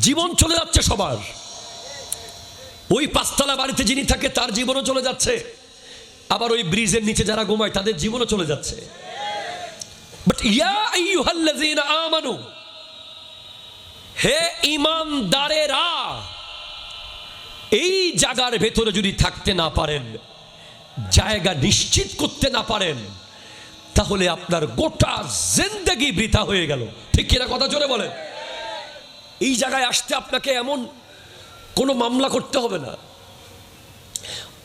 জীবন চলে যাচ্ছে সবার। ওই পাঁচতলা বাড়িতে যিনি থাকে তার জীবনও চলে যাচ্ছে, আবার ওই ব্রিজের নিচে যারা ঘুমায় তাদের জীবনও চলে যাচ্ছে। বাট ইয়া আইয়ুহাল্লাযীনা আমানু, হে ঈমানদারেরা, এই জায়গার ভেতরে যদি থাকতে না পারেন, জায়গা নিশ্চিত করতে না পারেন, তাহলে আপনার গোটা জিন্দেগি বৃথা হয়ে গেল। ঠিক কিনা কথা জোরে বলেন। এই জায়গায় আসতে আপনাকে এমন কোনো মামলা করতে হবে না,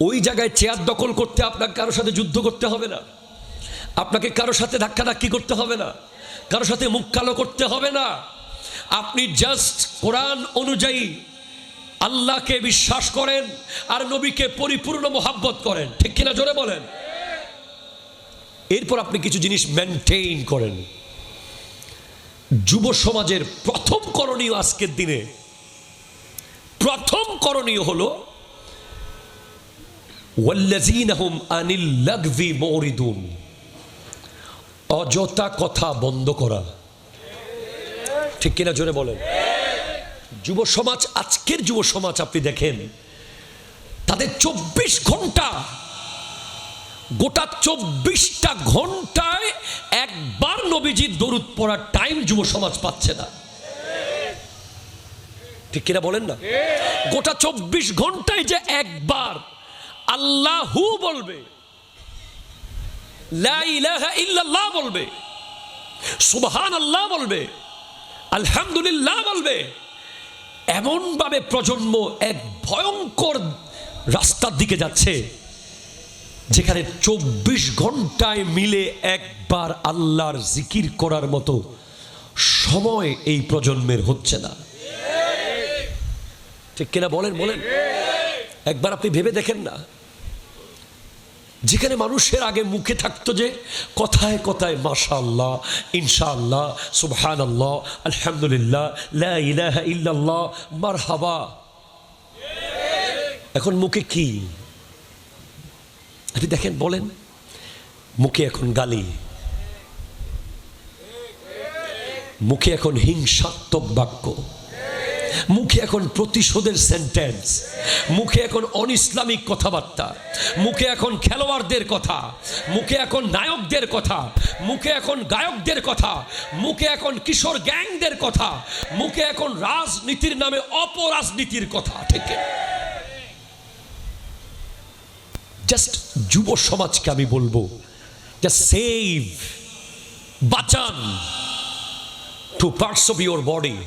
ওই জায়গায় চেয়ার দখল করতে আপনাকে কারোর সাথে যুদ্ধ করতে হবে না, আপনাকে কারোর সাথে ধাক্কাধাক্কি করতে হবে না, কারোর সাথে মুখ কালো করতে হবে না। আপনি জাস্ট কোরআন অনুযায়ী আল্লাহকে বিশ্বাস করেন আর নবীকে পরিপূর্ণ মোহাব্বত করেন। ঠিক কিনা জোরে বলেন। এরপর আপনি কিছু জিনিস মেনটেইন করেন। যুব সমাজের প্রথম করণীয়, আজকের দিনে প্রথম করণীয় হলো ওয়াল্লাযীনা হুম আনিল লাগযি মুরিদুন, অযথা কথা বন্ধ করা। ঠিক কিনা জোরে বলেন। যুব সমাজ, আজকের যুব সমাজ আপনি দেখেন, তাদের 24 ঘন্টা, গোটা 24টা ঘন্টায় একবার নবীজির দরুদ পড়ার টাইম যুব সমাজ পাচ্ছে না। ঠিক কিনা বলেন না। গোটা 24 ঘন্টায় যে একবার আল্লাহু বলবে, লা ইলাহা ইল্লাল্লাহ বলবে, সুবহানাল্লাহ বলবে, আলহামদুলিল্লাহ বলবে, এমন ভাবে প্রজন্ম এক ভয়ঙ্কর রাস্তার দিকে যাচ্ছে, যেখানে 24 ঘন্টায় মিলে একবার আল্লাহর জিকির করার মতো সময় এই প্রজন্মের হচ্ছে না। ঠিক কিনা বলেন বলেন। একবার আপনি ভেবে দেখেন না, যেখানে মানুষের আগে মুখে থাকতো যে কথায় কথায় মাশাআল্লাহ, ইনশাআল্লাহ, সুবহানাল্লাহ, আলহামদুলিল্লাহ, লা ইলাহা ইল্লাল্লাহ, মারহাবা, এখন মুখে কি? আপনি দেখেন, বলেন, মুখে এখন গালি, মুখে এখন হিংসাত্মক বাক্য, মুখে এখন প্রতিশোধের সেন্টেন্স, মুখে এখন অনইসলামিক কথাবার্তা, মুখে এখন খেলোয়াড়দের কথা, মুখে এখন নায়কদের কথা, মুখে এখন গায়কদের কথা, মুখে এখন কিশোর গ্যাংদের কথা, মুখে এখন রাজনীতির নামে অপরাজনীতির কথা। ঠিক, জাস্ট যুব সমাজকে আমি বলবো, জাস্ট সেভ, বাঁচান 2 parts of your body,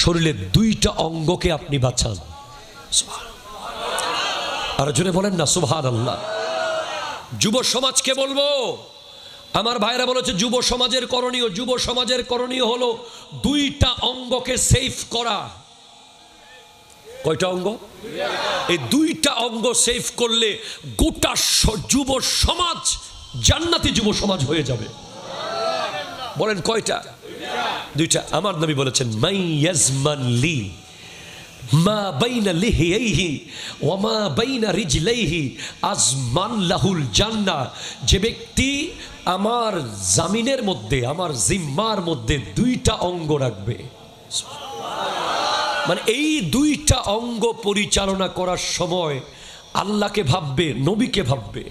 শরীরের 2টা অঙ্গকে আপনি বাঁচান। আর জোরে বলেন না সুবহানাল্লাহ। যুব সমাজকে বলবো, আমার ভাইরা বলেছে যুব সমাজের করণীয়, যুব সমাজের করণীয় হলো 2টা অঙ্গকে সেভ করা। কয়টা অঙ্গ? এই 2টা অঙ্গ সেভ করলে গোটা যুব সমাজ জান্নাতি যুব সমাজ হয়ে যাবে। বলেন কয়টা? 2টা। আমার নবী বলেছেন, মাই ইয়াজমান লি মা বাইনা লিহিয়াইহি ওয়া মা বাইনা রিজলাইহি আজমান লাহুল জান্নাহ। যে ব্যক্তি আমার জামিনের মধ্যে, আমার জিম্মার মধ্যে 2টা অঙ্গ রাখবে, মানে এই 2টা অঙ্গ পরিচালনা করার সময় আল্লাহকে ভাববে, নবীকে ভাববে,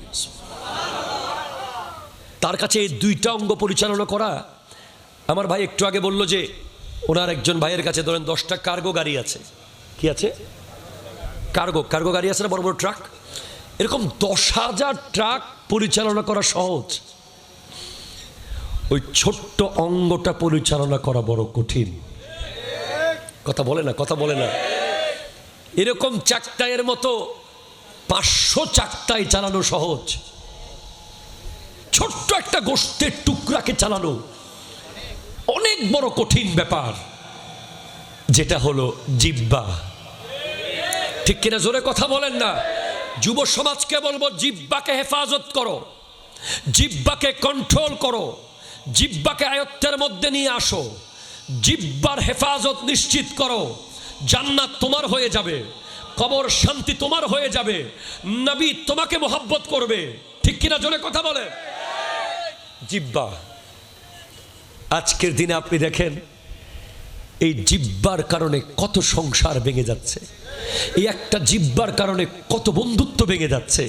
তার কাছে এই 2টা অঙ্গ পরিচালনা করা। আমার ভাই একটু আগে বলল যে ওনার একজন ভাইয়ের কাছে ধরেন 10টা কার্গো গাড়ি আছে। কি আছে? কার্গো গাড়ি আছে না, বড় বড় ট্রাক। এরকম 10,000 ট্রাক পরিচালনা করা সহজ, ওই ছোট্ট অঙ্গটা পরিচালনা করা বড় কঠিন। কথা বলে না, কথা বলে না। এরকম চাকটায়ের মতো 500 চাকটায় চালানো সহজ, ছোট্ট একটা গোশতের টুকরাকে চালানো অনেক বড় কঠিন ব্যাপার, যেটা হলো জিহ্বা। ঠিক কিনা জোরে কথা বলেন না। যুব সমাজকে বলবো, জিহ্বাকে হেফাজত করো, জিহ্বাকে কন্ট্রোল করো, জিহ্বাকে আয়ত্তের মধ্যে নিয়ে আসো, জিহ্বার হেফাজত নিশ্চিত করো। জান্নাত তোমার হয়ে যাবে, কবর শান্তি তোমার হয়ে যাবে, নবী তোমাকে মোহাব্বত করবে। ঠিক কিনা জোরে কথা বলে। জিহ্বা, আজকের দিনে আপনি দেখেন এই জিহ্বার কারণে কত সংসার ভেঙে যাচ্ছে, এই একটা জিহ্বার কারণে কত বন্ধুত্ব ভেঙে যাচ্ছে।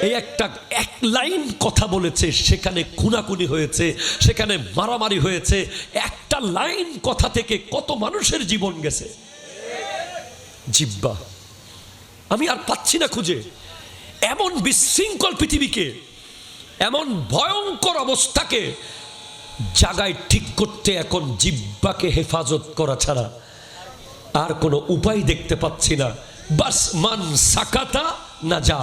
এই একটা এক লাইন কথা বলেছে, সেখানে খুনাখুনি হয়েছে, সেখানে মারামারি হয়েছে। একটা লাইন কথা থেকে কত মানুষের জীবন গেছে। জিহ্বা আমি আর পাচ্ছি না খুঁজে। এমন বিশৃঙ্খল পৃথিবীকে, এমন ভয়ঙ্কর অবস্থাকে জায়গায় ঠিক করতে এখন জিহ্বাকে হেফাজত করা ছাড়া আর কোনো উপায় দেখতে পাচ্ছি না। বাস মান সাকাতা না যা,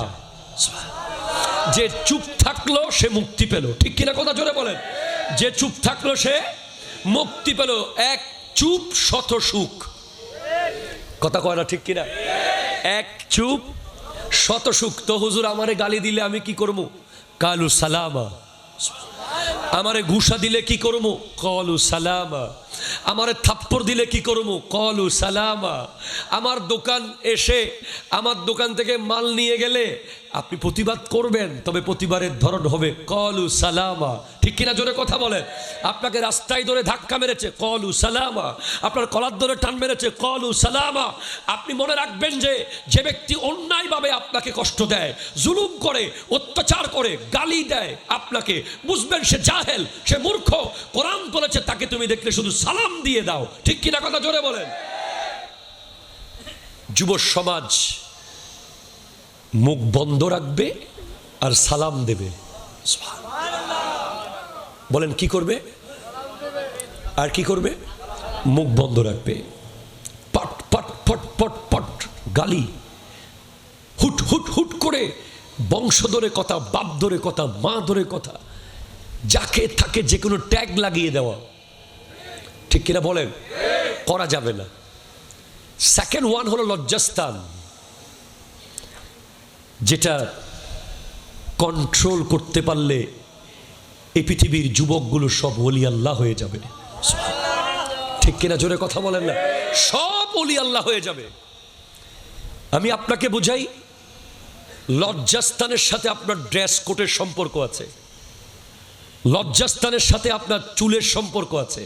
যে চুপ থাকলো সে মুক্তি পেল। ঠিক কিনা কথা জোরে বলেন? যে চুপ থাকলো সে মুক্তি পেল। এক চুপ শত সুখ, কথা কয় না ঠিক কিনা? এক চুপ শত সুখ। তো হুজুর আমারে গালি দিলে আমি কি করবো? কালু সালামা। আমারে ঘুষা দিলে কি করবো? কলু সালামা। আমারে থাপ্পড় দিলে কি করবো? কলু সালামা। আমার দোকান এসে আমার দোকান থেকে মাল নিয়ে গেলে আপনি প্রতিবাদ করবেন, তবে প্রতিবাদের ধরন হবে কলু সালামা। ঠিক কিনা জোরে কথা বলেন? আপনাকে রাস্তায় ধরে ধাক্কা মেরেছে, কলু সালামা। আপনার কলার ধরে টান মেরেছে, কলু সালামা। আপনি মনে রাখবেন যে যে ব্যক্তি অন্যায়ভাবে আপনাকে কষ্ট দেয়, জুলুম করে, অত্যাচার করে, গালি দেয় আপনাকে, বুঝবেন সে জাহেল, সে মূর্খ। কোরআন বলেছে তাকে তুমি দেখলে শুধু সালাম দিয়ে দাও। ঠিক কিনা কথা জোরে বলেন? যুব সমাজ মুখ বন্ধ রাখবে আর সালাম দেবে। বলেন কি করবে? আর কি করবে? মুখ বন্ধ রাখবে। পট পট পট পট পট গালি, হুট হুট হুট করে বংশ ধরে কথা, বাপ ধরে কথা, মা ধরে কথা, যাকে থাকে যে কোনো ট্যাগ লাগিয়ে দেওয়া। ঠিক কিনা বলেন? করা যাবে না। সেকেন্ড ওয়ান হলো লজ্জাস্থান, যেটা কন্ট্রোল করতে পারলে এই পৃথিবীর যুবকগুলো সব ওলি আল্লাহ হয়ে যাবে। ঠিক কিনা জোরে কথা বলেন না? সব ওলি আল্লাহ হয়ে যাবে। আমি আপনাকে বুঝাই, লজ্জাস্থানের সাথে আপনার ড্রেস কোডের সম্পর্ক আছে, লজ্জাস্থানের সাথে আপনার চুলের সম্পর্ক আছে,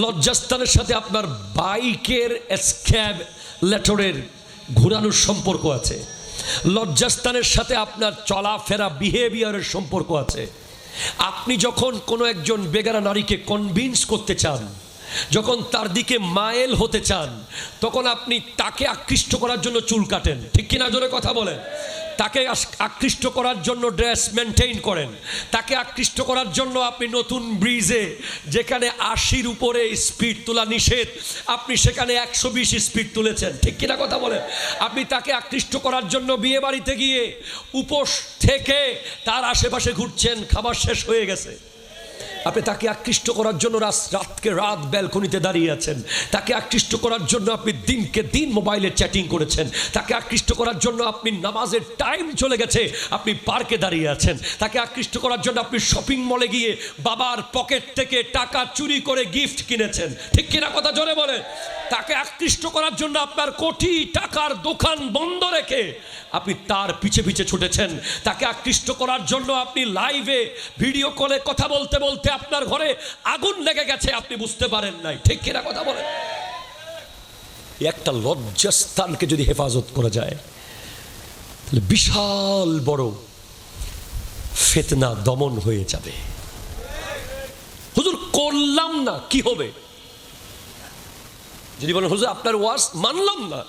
লজ্জাস্থানের সাথে আপনার বাইকের এসক্যাভলেটরের ঘোরানোর সম্পর্ক আছে, লজ্জাস্থানের সাথে আপনার চলাফেরা বিহেভিয়ারের সম্পর্ক আছে। আপনি যখন কোনো একজন বেগারা নারীকে কনভিন্স করতে চান, যখন তার দিকে মাইল হতে চান, তখন আপনি তাকে আকৃষ্ট করার জন্য চুল কাটেন। ঠিক কিনা জোরে কথা বলেন? তাকে আকৃষ্ট করার জন্য ড্রেস মেনটেইন করেন, তাকে আকৃষ্ট করার জন্য আপনি নতুন ব্রিজে যেখানে 80-র উপরে স্পিড তোলা নিষেধ, আপনি সেখানে 120 স্পিড তুলেছেন। ঠিক কিনা কথা বলেন? আপনি তাকে আকৃষ্ট করার জন্য বিয়ে বাড়িতে গিয়ে উপোস থেকে তার আশেপাশে ঘুরছেন, খাবার শেষ হয়ে গেছে। আপনি তাকে আকৃষ্ট করার জন্য রাতকে রাত ব্যালকনিতে দাঁড়িয়ে আছেন, তাকে আকৃষ্ট করার জন্য আপনি দিনকে দিন মোবাইলে চ্যাটিং করেছেন, তাকে আকৃষ্ট করার জন্য আপনি নামাজের টাইম চলে গেছে, আপনি পার্কে দাঁড়িয়ে আছেন, তাকে আকৃষ্ট করার জন্য আপনি শপিং মলে গিয়ে বাবার পকেট থেকে টাকা চুরি করে গিফট কিনেছেন। ঠিক কিনা কথা জোরে বলে? তাকে আকৃষ্ট করার জন্য আপনার কোটি টাকার দোকান বন্ধ রেখে আপনি তার পিছে পিছে ছুটেছেন। তাকে আকৃষ্ট করার জন্য আপনি লাইভে ভিডিও কলে কথা বলতে বলতে আপনার ঘরে আগুন লেগে গেছে, আপনি বুঝতে পারেন নাই। ঠিক কিনা কথা বলেন? একটা লজ্জাস্থানকে যদি হেফাজত করা যায়, তাহলে বিশাল বড় ফিতনা দমন হয়ে যাবে। হুজুর করলাম না, কি হবে? যদি বলেন হুজুর আপনার ওয়াজ মানলাম না,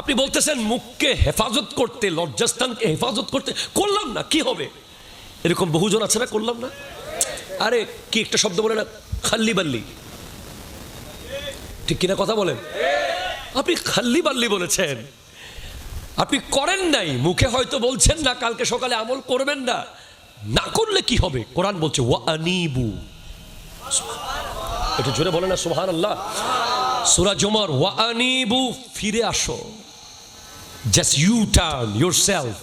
আপনি বলতেছেন মুখকে হেফাজত করতে, লজ্জাস্থানকে হেফাজত করতে, করলাম না, কি হবে? এরকম বহুজন আছে না, করলাম না। আরে কি একটা শব্দ বলে না, খাল্লি বাল্লি। ঠিক কিনা কথা বলেন? আপনি খাল্লি বাল্লি বলেছেন, আপনি করেন নাই, মুখে হয়তো বলছেন না, কালকে সকালে আমল করবেন না, না করলে কি হবে? কোরআন বলছে ওয়া আনিবু। এটা জোরে বলে না সুবহানাল্লাহ? সূরা জুমার ওয়া আনিবু, ফিরে আসো। Just you turn yourself,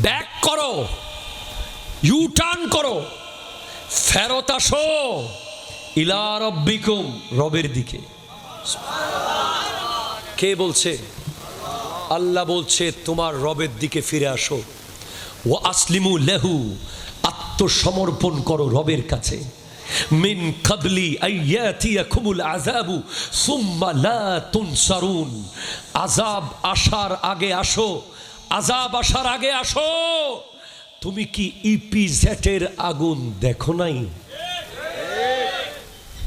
back করো, ইউ টার্ন করো, ফেরত আসো ইলা রাব্বিকুম, রবের দিকে। কে বলছে? আল্লাহ বলছে তোমার রবের দিকে ফিরে আসো। ওয়া আসলিমু লাহু, আত্মসমর্পণ করো রবের কাছে। মিন কাবলি আইয়াতিয়াকুমুল আযাবু সুম্মা লা তুনসারুন। আযাব আসার আগে আসো, আযাব আসার আগে আসো। তুমি কি ইপিজেটের আগুন দেখো নাই?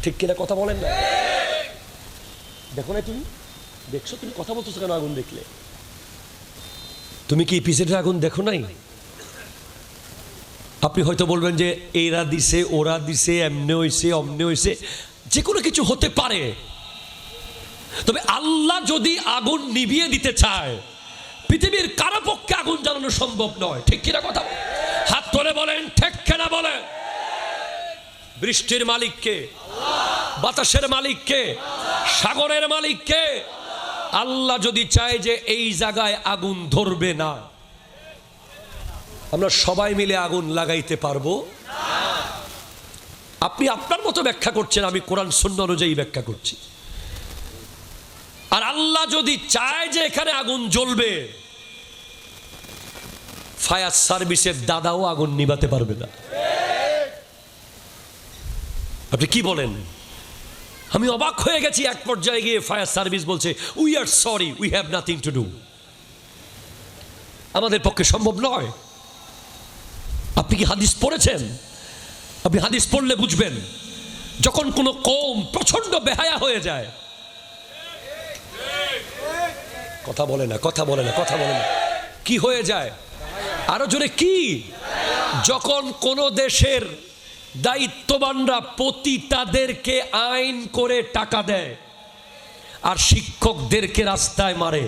ঠিক কিনা কথা বলেন না? দেখো না? তুমি দেখছো? তুমি কথা বলতেছো কেন আগুন দেখলে? তুমি কি ইপিজেটের আগুন দেখো নাই? আপনি হয়তো বলবেন যে এরা দিছে, ওরা দিছে, এমনে হইছে, অমনে হইছে, যে কোনো কিছু হতে পারে। তবে আল্লাহ যদি আগুন নিভিয়ে দিতে চায়, পৃথিবীর কারো পক্ষে আগুন জ্বালানো সম্ভব নয়। ঠিক কিনা কথা? হাত তুলে বলেন ঠিক কিনা বলেন। বৃষ্টির মালিক কে? বাতাসের মালিক কে? সাগরের মালিক কে? আল্লাহ যদি চায় যে এই জায়গায় আগুন ধরবে না, আমরা সবাই মিলে আগুন লাগাইতে পারবো? আপনি আপনার মতো ব্যাখ্যা করছেন, আমি কোরআন সুন্নাহ অনুযায়ী ব্যাখ্যা করছি। আর আল্লাহ যদি চায় যে এখানে আগুন জ্বলবে, ফায়ার সার্ভিসের দাদাও আগুন নিভাতে পারবে না। আপনি কি বলেন? আমি অবাক হয়ে গেছি। এক পর্যায়ে গিয়ে ফায়ার সার্ভিস বলছে, we are sorry, we have nothing to do. আমাদের পক্ষে সম্ভব নয়। আপনি কি হাদিস পড়েছেন? আপনি হাদিস পড়লে বুঝবেন, যখন কোনো কওম প্রচন্ড বেহায়া হয়ে যায়, কথা বলে না, কথা বলে না, কথা বলে না, কি হয়ে যায়? আরো জোরে কি? যখন কোন দেশের দায়িত্ববানরা পতিতাদেরকে আইন করে টাকা দেয় আর শিক্ষকদেরকে রাস্তায় মারে।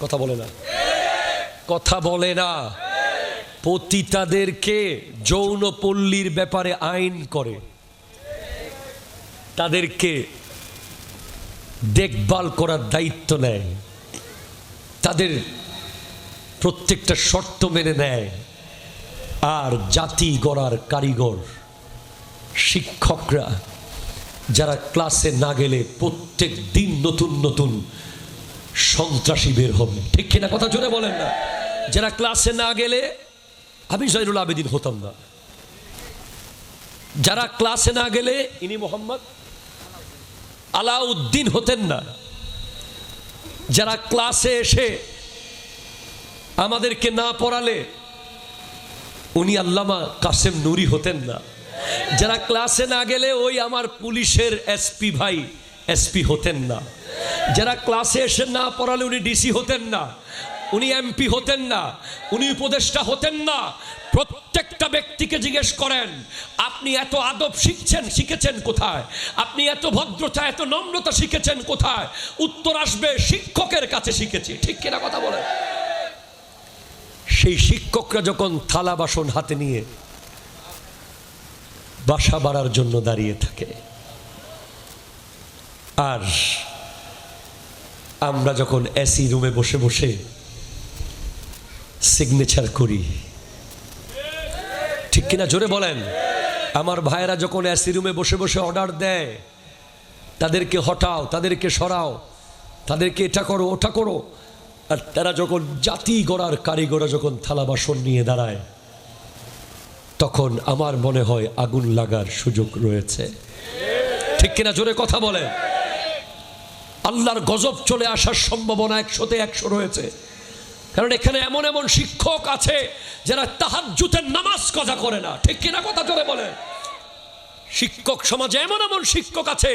কথা বলে না, কথা বলে না। পতিতাদেরকে যৌনপল্লীর ব্যাপারে আইন করে, তাদেরকে দেখভাল করার দায়িত্ব নেয়, তাদের প্রত্যেকটা শর্ত মেনে নেয়। আর জাতি গড়ার কারিগর শিক্ষকরা, যারা ক্লাসে না গেলে প্রত্যেক দিন নতুন নতুন সন্ত্রাসী বের হবে। ঠিক কিনা কথা জোরে বলেন না? যারা ক্লাসে না গেলে, আমি জয়নুল আবেদিন হতাম না। যারা ক্লাসে না গেলে ইনি মোহাম্মদ আলাউদ্দিন হতেন না। যারা ক্লাসে এসে আমাদেরকে না পড়ালে উনি আল্লামা কাসেম নুরি হতেন না। যারা ক্লাসে না গেলে ওই আমার পুলিশের এসপি ভাই এসপি হতেন না। যারা ক্লাসে এসে না পড়ালে উনি ডিসি হতেন না, উনি এমপি হতেন না, উনি উপদেষ্টা হতেন না। প্রত্যেকটা ব্যক্তিকে জিজ্ঞেস করেন, আপনি এত আদব শিখেছেন কোথায়? আপনি এত ভদ্রতা, এত নম্রতা শিখেছেন কোথায়? উত্তর আসবে, শিক্ষকের কাছে শিখেছি। ঠিক কিনা কথা বলেন? সেই শিক্ষকরা যখন থালা বাসন হাতে নিয়ে বাসা বাড়ার জন্য দাঁড়িয়ে থাকে, আর আমরা যখন এসি রুমে বসে বসে সিগনেচার করি, ঠিক কিনা জোরে বলেন? আমার ভাইয়েরা যখন এসি রুমে বসে বসে অর্ডার দেয়, তাদেরকে হটাও, তাদেরকে সরাও, তাদেরকে এটা করো, ওটা করো, আর তারা যখন জাতি গড়ার কারিগররা যখন থালা বাসন নিয়ে দাঁড়ায়, তখন আমার মনে হয় আগুন লাগার সুযোগ রয়েছে। ঠিক কিনা জোরে কথা বলে? আল্লাহর গজব চলে আসার সম্ভাবনা 100-তে 100 রয়েছে। কারণ এখানে এমন এমন শিক্ষক আছে যারা তাহাজ্জুদের নামাজ কাজা করে না। ঠিক কিনা কথা জোরে বলে? শিক্ষক সমাজে এমন এমন শিক্ষক আছে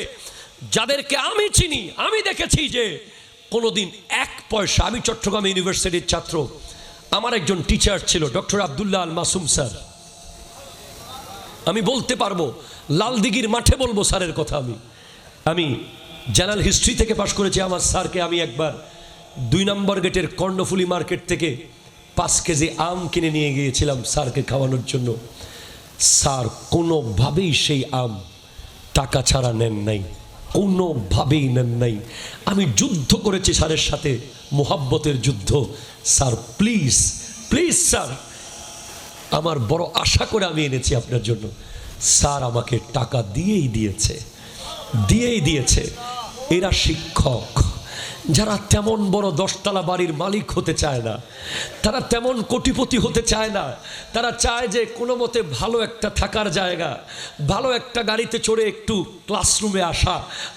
যাদেরকে আমি চিনি, আমি দেখেছি যে কোনোদিন 1 পয়সা, আমি চট্টগ্রাম ইউনিভার্সিটির ছাত্র, আমার একজন টিচার ছিল ডক্টর আব্দুল্লাহ আল মাসুম স্যার। আমি বলতে পারবো, লালদিঘির মাঠে বলবো স্যারের কথা। আমি জেনারেল হিস্ট্রি থেকে পাশ করেছি। আমার স্যারকে আমি একবার 2 নম্বর গেটের কর্ণফুলি মার্কেট থেকে 5 কেজি আম কিনে নিয়ে গিয়েছিলাম স্যারকে খাওয়ানোর জন্য। স্যার কোনোভাবেই সেই আম টাকা ছাড়া নেন নাই, কোনোভাবেই নেন নাই। আমি যুদ্ধ করেছি স্যারের সাথে, মোহাব্বতের যুদ্ধ। স্যার প্লিজ প্লিজ স্যার, আমার বড় আশা করে আমি এনেছি আপনার জন্য। স্যার আমাকে টাকা দিয়েই দিয়েছে। এরা শিক্ষক, যারা তেমন বড় 10 তলা বাড়ির মালিক হতে চায় না, তারা তেমন কোটিপতি হতে চায় না, তারা চায় যে কোনো মতে ভালো একটা থাকার জায়গা, ভালো একটা গাড়িতে চড়ে একটু ক্লাসরুমে আসা,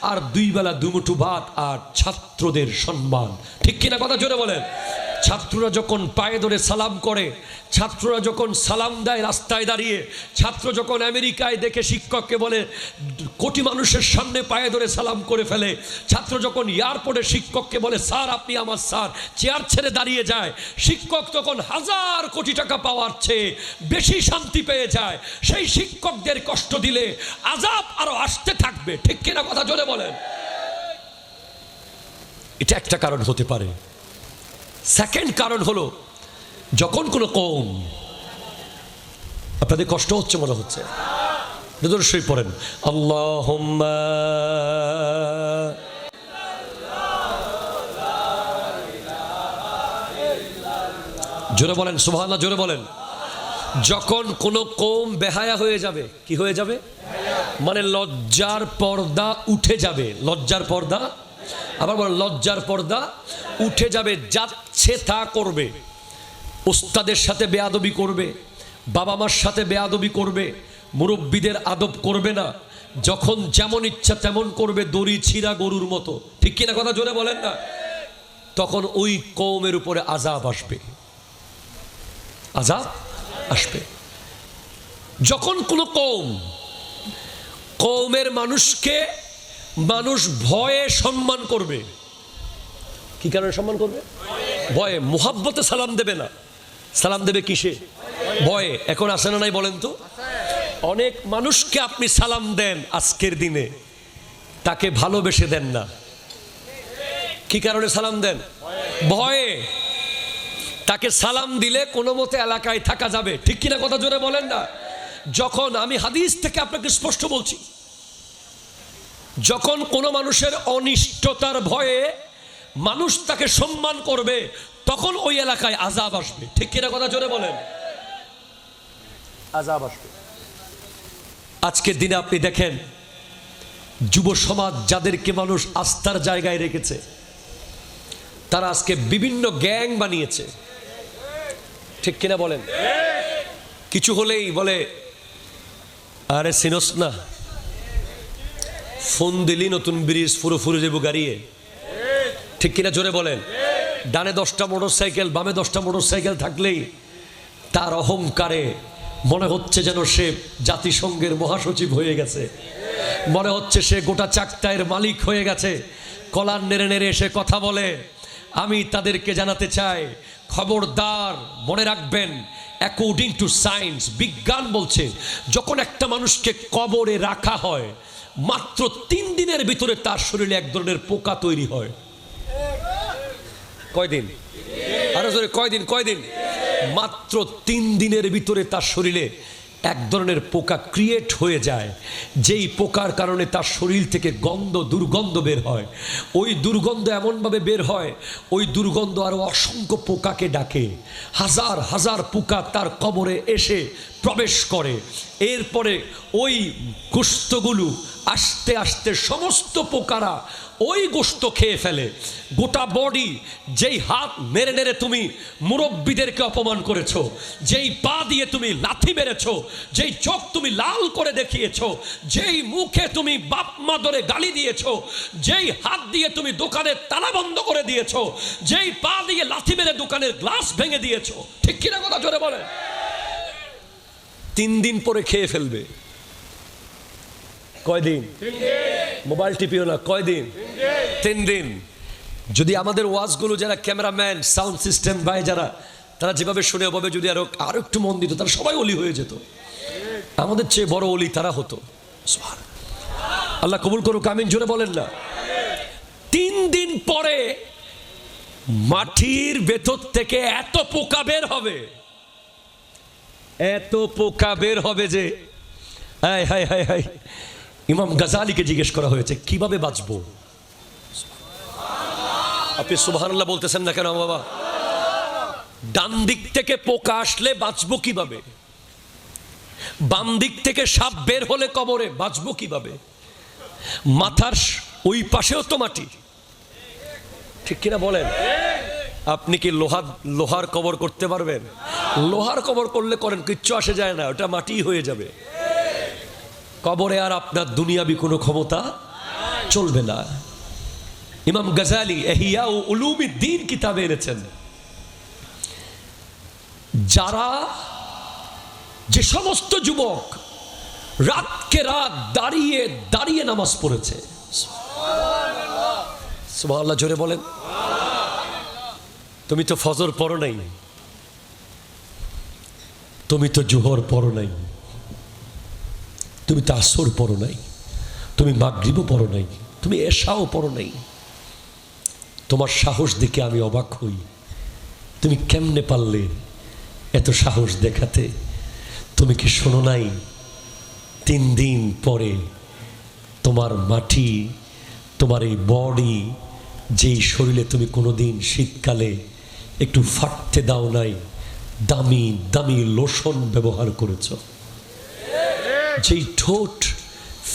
আর 2 বেলা 2 মুঠো ভাত, আর ছাত্রদের সম্মান। ঠিক কিনা কথা জোরে বলেন? ছাত্ররা যখন পায়ে ধরে সালাম করে, ছাত্ররা যখন সালাম দেয় রাস্তায় দাঁড়িয়ে, ছাত্র যখন আমেরিকায় দেখে শিক্ষককে বলে কোটি মানুষের সামনে পায়ে ধরে সালাম করে ফেলে, ছাত্র যখন এয়ারপোর্টে শিক্ষককে বলে স্যার আপনি আমার স্যার, চেয়ার ছেড়ে দাঁড়িয়ে যায়, শিক্ষক তখন 1000 কোটি টাকা পাওয়ার চেয়ে বেশি শান্তি পেয়ে যায়। সেই শিক্ষকদের কষ্ট দিলে আযাব আরো আসতে থাকবে। ঠিক কিনা কথা জোরে বলেন? এটা একটা কারণ হতে পারে। সেকেন্ড কারণ হলো, যখন কোনো কওম, আপনাদের কষ্ট হচ্ছে মনে হচ্ছে, নিদর্শই পড়েন আল্লাহুম্মা জোরে বলেন সুবহানাল্লাহ, জোরে বলেন। যখন কোনো কওম বেহায়া হয়ে যাবে, কি হয়ে যাবে? মানে লজ্জার পর্দা উঠে যাবে। লজ্জার পর্দা, আবার বলেন লজ্জার পর্দা উঠে যাবে। যাচ্ছে তা করবে, উস্তাদের সাথে বেয়াদবি করবে, বাবা মার সাথে বেয়াদবি করবে, মুরব্বীদের আদব করবে না, যখন যেমন ইচ্ছা তেমন করবে, দড়ি ছিঁড়া গরুর মতো। ঠিক কিনা কথা জোরে বলেন না? তখন ওই কওমের উপরে আযাব আসবে, আযাব আসবে। যখন কোনো কওমের মানুষকে মানুষ ভয়ে সম্মান করবে, কি কারণে সম্মান করবে? ভয়ে। মুহাব্বতে সালাম দেবে না, সালাম দেবে কিসে? ভয়ে। এখন আসে না নাই বলেন তো? অনেক মানুষকে আপনি সালাম দেন আজকের দিনে, তাকে ভালোবেসে দেন না। কি কারণে সালাম দেন? ভয়ে। তাকে সালাম দিলে কোনো মতে এলাকায় থাকা যাবে। ঠিক কিনা কথা জোরে বলেন না? যখন আমি হাদিস থেকে আপনাকে স্পষ্ট বলছি, যখন কোনো মানুষের অনিষ্টতার ভয়ে মানুষ তাকে সম্মান করবে, তখন ওই এলাকায় আযাব আসবে। ঠিক কিনা কথা জোরে বলেন? আযাব আসবে। আজকের দিনে আপনি দেখেন, যুব সমাজ যাদেরকে মানুষ আস্থার জায়গায় রেখেছে, তারা আজকে বিভিন্ন গ্যাং বানিয়েছে। ঠিক কিনা বলেন? কিছু হলেই বলে আরে সিনোস না, ফোন দিলি নতুন ব্রিজ ফুরো যাবো গাড়িয়ে। ঠিক কিনা জোরে বলেন? ডানে 10টা মোটরসাইকেল, বামে 10টা মোটরসাইকেল থাকলেই তার অহংকারে মনে হচ্ছে যেন সে জাতিসংঘের মহাসচিব হয়ে গেছে, মনে হচ্ছে সে গোটা চাকতায়ের মালিক হয়ে গেছে। কলার নেড়ে নেড়ে এসে কথা বলে। আমি তাদেরকে জানাতে চাই, খবরদার, মনে রাখবেন, অ্যাকর্ডিং টু সায়েন্স, বিজ্ঞান বলছে, যখন একটা মানুষকে কবরে রাখা হয়, মাত্র 3 দিনের ভিতরে তার শরীরে এক ধরনের পোকা তৈরি হয়। কয়দিন? আরো জোরে, কয়দিন? মাত্র 3 দিনের ভিতরে তার শরীরে এক ধরনের পোকা ক্রিয়েট হয়ে যায়, যেই পোকার কারণে তার শরীর থেকে দুর্গন্ধ বের হয়। ওই দুর্গন্ধ এমনভাবে বের হয়, ওই দুর্গন্ধ আরো অসংখ্য পোকাকে ডাকে। হাজার হাজার পোকা তার কবরে এসে প্রবেশ করে। এরপরে ওই গোশতগুলো আস্তে আস্তে সমস্ত পোকারা ওই গোশত খেয়ে ফেলে। গোটা বডি, যেই হাত নেড়ে নেড়ে তুমি মুরব্বীদেরকে অপমান করেছো, যেই পা দিয়ে তুমি লাথি মেরেছো, যেই চোখ তুমি লাল করে দেখিয়েছো, যেই মুখে তুমি বাপ মা ধরে গালি দিয়েছো, যেই হাত দিয়ে তুমি দোকানের তালা বন্ধ করে দিয়েছো, যেই পা দিয়ে লাথি মেরে দোকানের গ্লাস ভেঙে দিয়েছো। ঠিক কিনা কথা জোরে বলেন? 3 দিন পরে খেয়ে ফেলবে। কয়দিন? মোবাইল টিপিও না। কয়দিন? 3 দিন। যদি আমাদের ওয়াজগুলো যারা ক্যামেরাম্যান, সাউন্ড সিস্টেম ভাই যারা, তারা যেভাবে শুনে ওভাবে যদি আরো একটু মন দিত, তারা সবাই ওলি হয়ে যেত। আমাদের চেয়ে বড় ওলি তারা হতো। আল্লাহ কবুল করুক, আমিন জোরে বলেন না? 3 দিন পরে মাটির ভেতর থেকে এত পোকা বের হবে, এত পোকা বের হবে যে হায় হায় হায় হায়। ইমাম গাজালিকে জিজ্ঞেস করা হয়েছে কিভাবে বাঁচবো? আপনি সুবহানাল্লাহ বলতেছেন না কেন বাবা? ডান দিক থেকে পোকা আসলে বাঁচবো কিভাবে? বাম দিক থেকে সাপ বের হলে কবরে বাঁচবো কিভাবে? মাথার ওই পাশেও তো মাটি, ঠিক কিনা বলেন? আপনি কি লোহার কবর করতে পারবেন? লোহার কবর করলে করেন, কিচ্ছু আসে যায় না, ওটা মাটি হয়ে যাবে। কবরে আর আপনার দুনিয়াবি কোনো ক্ষমতা চলবে না। ইমাম গাজালি ইহয়া উলুমিদ্দিন কিতাবে এনেছেন, যারা যে সমস্ত যুবক রাতকে রাত দাঁড়িয়ে দাঁড়িয়ে নামাজ পড়েছে, সুবহানাল্লাহ জোরে বলেন। তুমি তো ফজর পড়ো নাই, তুমি তো জোহর পড়ো নাই, তুমি তো আসর পড়ো নাই, তুমি মাগরিবও পড়ো নাই, তুমি এশাও পড়ো নাই। তোমার সাহস দেখে আমি অবাক হই, তুমি কেমনে পারলে এত সাহস দেখাতে? তুমি কি শোনো নাই 3 দিন পরে তোমার মাটি, তোমার এই বডি, যেই শরীরে তুমি কোনোদিন শীতকালে একটু ফাটতে দাও নাই, দামি দামি লোশন ব্যবহার করেছ, যেই ঠোঁট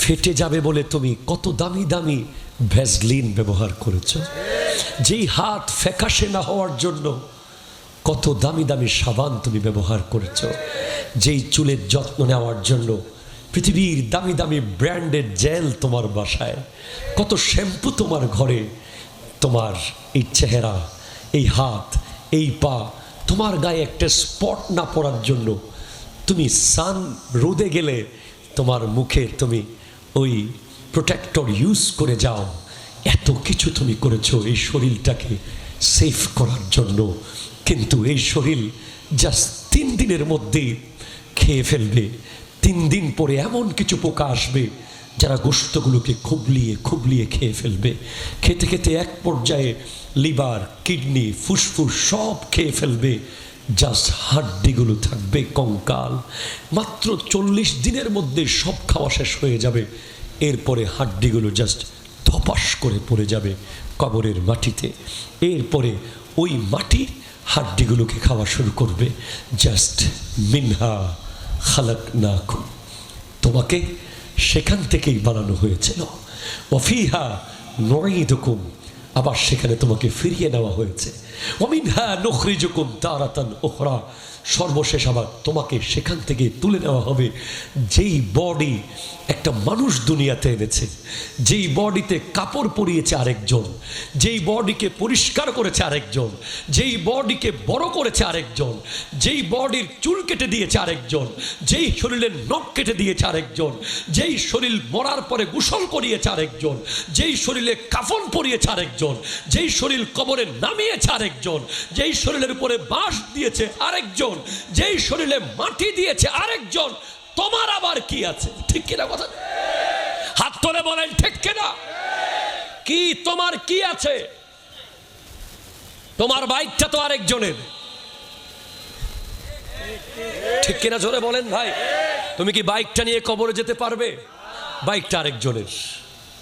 ফেটে যাবে বলে তুমি কত দামি দামি ভ্যাসলিন ব্যবহার করেছ, যেই হাত ফ্যাকাশে না হওয়ার জন্য কত দামি দামি সাবান তুমি ব্যবহার করেছ, যেই চুলের যত্ন নেওয়ার জন্য পৃথিবীর দামি দামি ব্র্যান্ডের জেল তোমার বাসায়, কত শ্যাম্পু তোমার ঘরে, তোমার এই চেহারা, এই হাত, এই পা, তোমার গায়ে একটা স্পট না পড়ার জন্য তুমি সান রোদে গেলে তোমার মুখে তুমি ওই প্রোটেক্টর ইউজ করে যাও। এত কিছু তুমি করেছো এই শরীরটাকে সেফ করার জন্য, কিন্তু এই শরীর জাস্ট 3 দিনের মধ্যেই খেয়ে ফেলবে। 3 দিন পরে এমন কিছু পোকা আসবে যারা গোশতগুলোকে খুবলিয়ে খুবলিয়ে খেয়ে ফেলবে। খেতে খেতে এক পর্যায়ে লিভার, কিডনি, ফুসফুস সব খেয়ে ফেলবে, জাস্ট হাড্ডিগুলো থাকবে কঙ্কাল। মাত্র 40 দিনের মধ্যে সব খাওয়া শেষ হয়ে যাবে। এরপরে হাড্ডিগুলো জাস্ট ধপাস করে পড়ে যাবে কবরের মাটিতে। এরপরে ওই মাটি হাড্ডিগুলোকে খাওয়া শুরু করবে। জাস্ট মিনহা খালাকনাকুম, তোমাকে সেখান থেকেই বানানো হয়েছিল। ওয়াফিহা নুঈদুকুম, আবার সেখানে তোমাকে ফিরিয়ে নেওয়া হয়েছে। ওয়ামিনহা নুখরিজুকুম তারাতান উখরা, সর্বশেষ আবার তোমাকে সেখান থেকে তুলে নেওয়া হবে। যেই বডি একটা মানুষ দুনিয়াতে এনেছে, যেই বডিতে কাপড় পরিয়েছে আরেকজন, যেই বডিকে পরিষ্কার করেছে আরেকজন, যেই বডিকে বড় করেছে আরেকজন, যেই বডির চুল কেটে দিয়েছে আরেকজন, যেই শরীরের নখ কেটে দিয়েছে আরেকজন, যেই শরীর মরার পরে গোসল করিয়েছে আরেকজন, যেই শরীরে কাফন পরিয়েছে আরেকজন, যেই শরীর কবরে নামিয়েছে আরেকজন, যেই শরীরের উপরে বাঁশ দিয়েছে আরেকজন, যেই শরীরে মাটি দিয়েছে আরেকজন, তোমার আবার কি আছে? ঠিক কিনা কথা? হাত তুলে বলেন ঠিক কিনা? কি তোমার কি আছে? তোমার বাইকটা তো আরেকজনের, ঠিক কিনা জোরে বলেন ভাই। তুমি কি বাইকটা নিয়ে কবরে যেতে পারবে? বাইকটা আরেকজনের,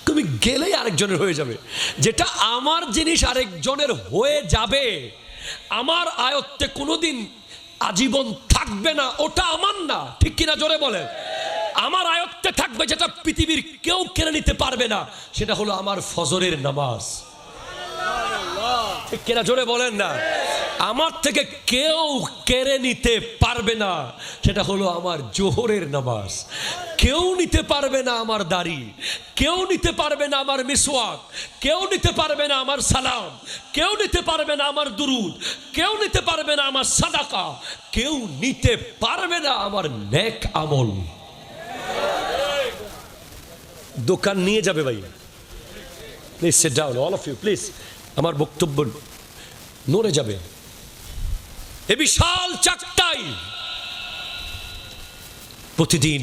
তুমি গেলেই আরেকজনের হয়ে যাবে। যেটা আমার জিনিস আরেকজনের হয়ে যাবে, আমার আয়ত্তে কোনোদিন আজীবন থাকবে না, ওটা আমার না। ঠিক কিনা জোরে বলেন? আমার আয়ত্তে থাকবে যেটা পৃথিবীর কেউ কেড়ে নিতে পারবে না, সেটা হলো আমার ফজরের নামাজ। ঠিক কিনা জোরে বলেন না? আমার থেকে কেউ কেড়ে নিতে পারবে না, সেটা হলো আমার জোহরের নামাজ। কেউ নিতে পারবে না আমার দাড়ি, কেউ নিতে পারবে না আমার মিসওয়াক, কেউ নিতে পারবে না আমার সালাম, কেউ নিতে পারবে না আমার দুরুদ, কেউ নিতে পারবে না আমার সাদাকা, কেউ নিতে পারবে না আমার নেক আমল। দোকান নিয়ে যাবে ভাই। Please sit down all of you, please. আমার বক্তব্য নড়ে যাবে। এ বিশাল চাকটাই প্রতিদিন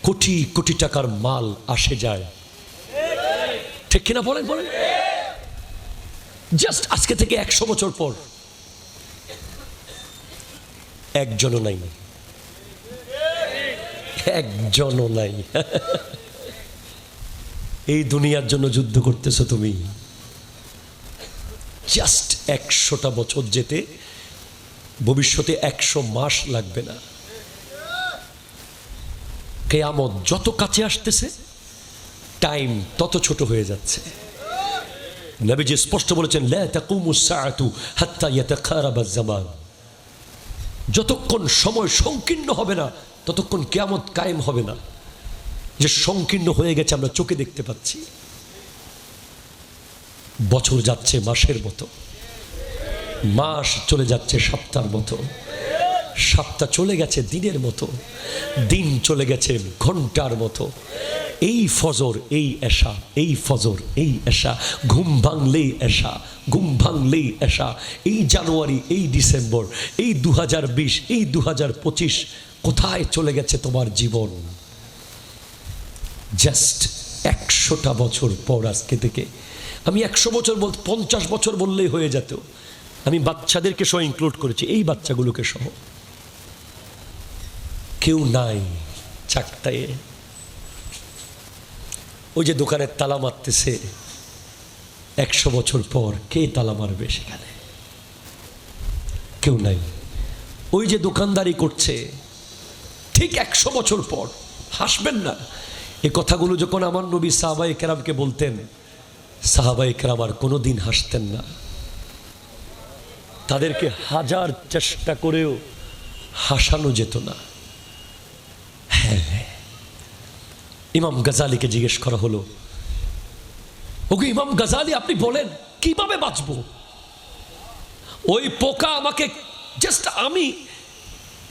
কোটি কোটি টাকার মাল আসে যায়, ঠিক কিনা বলেন? বলেন। জাস্ট আজকে থেকে 100 বছর পর একজনও নাই, একজনও নাই। এই দুনিয়ার জন্য যুদ্ধ করতেছো তুমি। জাস্ট 100টা বছর যেতে ভবিষ্যতে 100 মাস লাগবে না। কিয়ামত যত কাছে আসতেছে টাইম তত ছোট হয়ে যাচ্ছে। নবীজি স্পষ্ট বলেছেন, লা তাকুমুস সাআতু হাত্তা ইয়াতাকারাবাজ জামান। যতক্ষণ সময় সংকীর্ণ হবে না ততক্ষণ কিয়ামত কায়েম হবে না। যে সংকীর্ণ হয়ে গেছে আমরা চোখে দেখতে পাচ্ছি। বছর যাচ্ছে মাসের মতো, মাস চলে যাচ্ছে সপ্তাহের মতো, সপ্তাহ চলে গেছে দিনের মতো, দিন চলে গেছে ঘন্টার মতো। এই ফজর এই এশা, এই ফজর এই এশা, ঘুম ভাঙলেই এশা, ঘুম ভাঙলেই এশা। এই জানুয়ারি, এই ডিসেম্বর, এই 2020, এই 2025, কোথায় চলে গেছে তোমার জীবন? জাস্ট 100টা বছর পর আজকে থেকে। আমি 100 বছর বলতে 50 বছর বললেই হয়ে যেত। আমি বাচ্চাদেরকে সহ ইনক্লুড করেছি, এই বাচ্চাগুলোকে সহ। কেউ নাই চাকতায়ে, ওই যে দোকানের তালা মারতেছে, 100 বছর পর কে তালা মারবে সেখানে? কেউ নাই। ওই যে দোকানদারি করছে, ঠিক 100 বছর পর। হাসবেন না, এই কথাগুলো যখন আমার নবী সাহাবায়ে কেরামকে বলতেন, সাহাবায়ে কেরাম আর কোনোদিন হাসতেন না। তাদেরকে হাজার চেষ্টা করেও হাসানো যেত না। হ্যাঁ, ইমাম গাজালিকে জিজ্ঞেস করা হলো, ওকে ইমাম গাজালি আপনি বলেন কিভাবে বাঁচবো? ওই পোকা আমাকে, জাস্ট আমি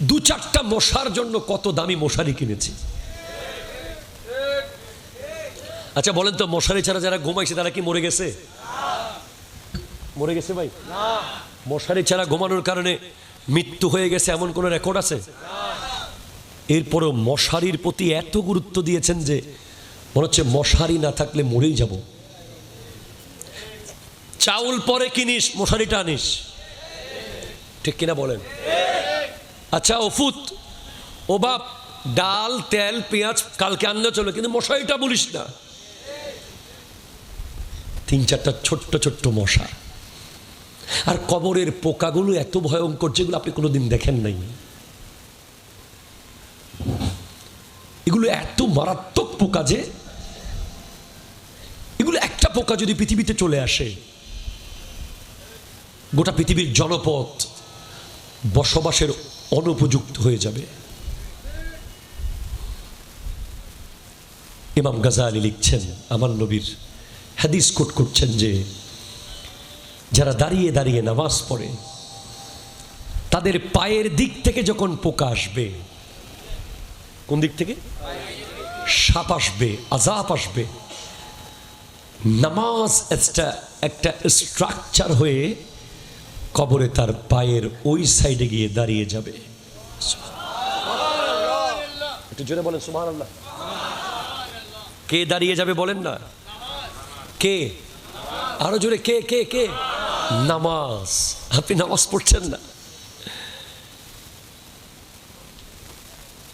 2-4টা মশার জন্য কত দামি মশারি কিনেছি। আচ্ছা বলেন তো, মশারি ছাড়া যারা ঘুমাইছে তারা কি মরে গেছে? মরে গেছে ভাই? মশারি ছাড়া ঘুমানোর কারণে মৃত্যু হয়ে গেছে এমন কোন রেকর্ড আছে? এরপরেও মশারির প্রতি এত গুরুত্ব দিয়েছেন যে মনে হচ্ছে মশারি না থাকলে মরেই যাব। চাউল পরে কিনিস, মশারিটা আনিস, ঠিক কিনা বলেন? আচ্ছা ওফুত, ও বাপ, ডাল তেল পেঁয়াজ কালকে আনলে চলো, কিন্তু মশারিটা বলিস না। 3-4টা ছোট্ট ছোট্ট মশা। আর কবরের পোকাগুলো এত ভয়ঙ্কর, যেগুলো আপনি কোনোদিন দেখেন নাই। এগুলো এত মারাত্মক পোকা যে এগুলো একটা পোকা যদি পৃথিবীতে চলে আসে, গোটা পৃথিবীর জনপদ বসবাসের অনুপযুক্ত হয়ে যাবে। ইমাম গাজালি লিখছেন, আমার নবীর হাদিস কোট করছেন যে যারা দাঁড়িয়ে দাঁড়িয়ে নামাজ পড়ে, তাদের পায়ের দিক থেকে যখন পোকা আসবে, কোন দিক থেকে? সাপ আসবে, আযাব আসবে। নামাজ একটা স্ট্রাকচার হয়ে কবরে তার পায়ের ওই সাইডে গিয়ে দাঁড়িয়ে যাবে। একটু জোরে বলেন সুবহানাল্লাহ। কে দাঁড়িয়ে যাবে বলেন না? কে? আরো জোরে, কে কে কে? নামাজ। আপনি নামাজ পড়ছেন না।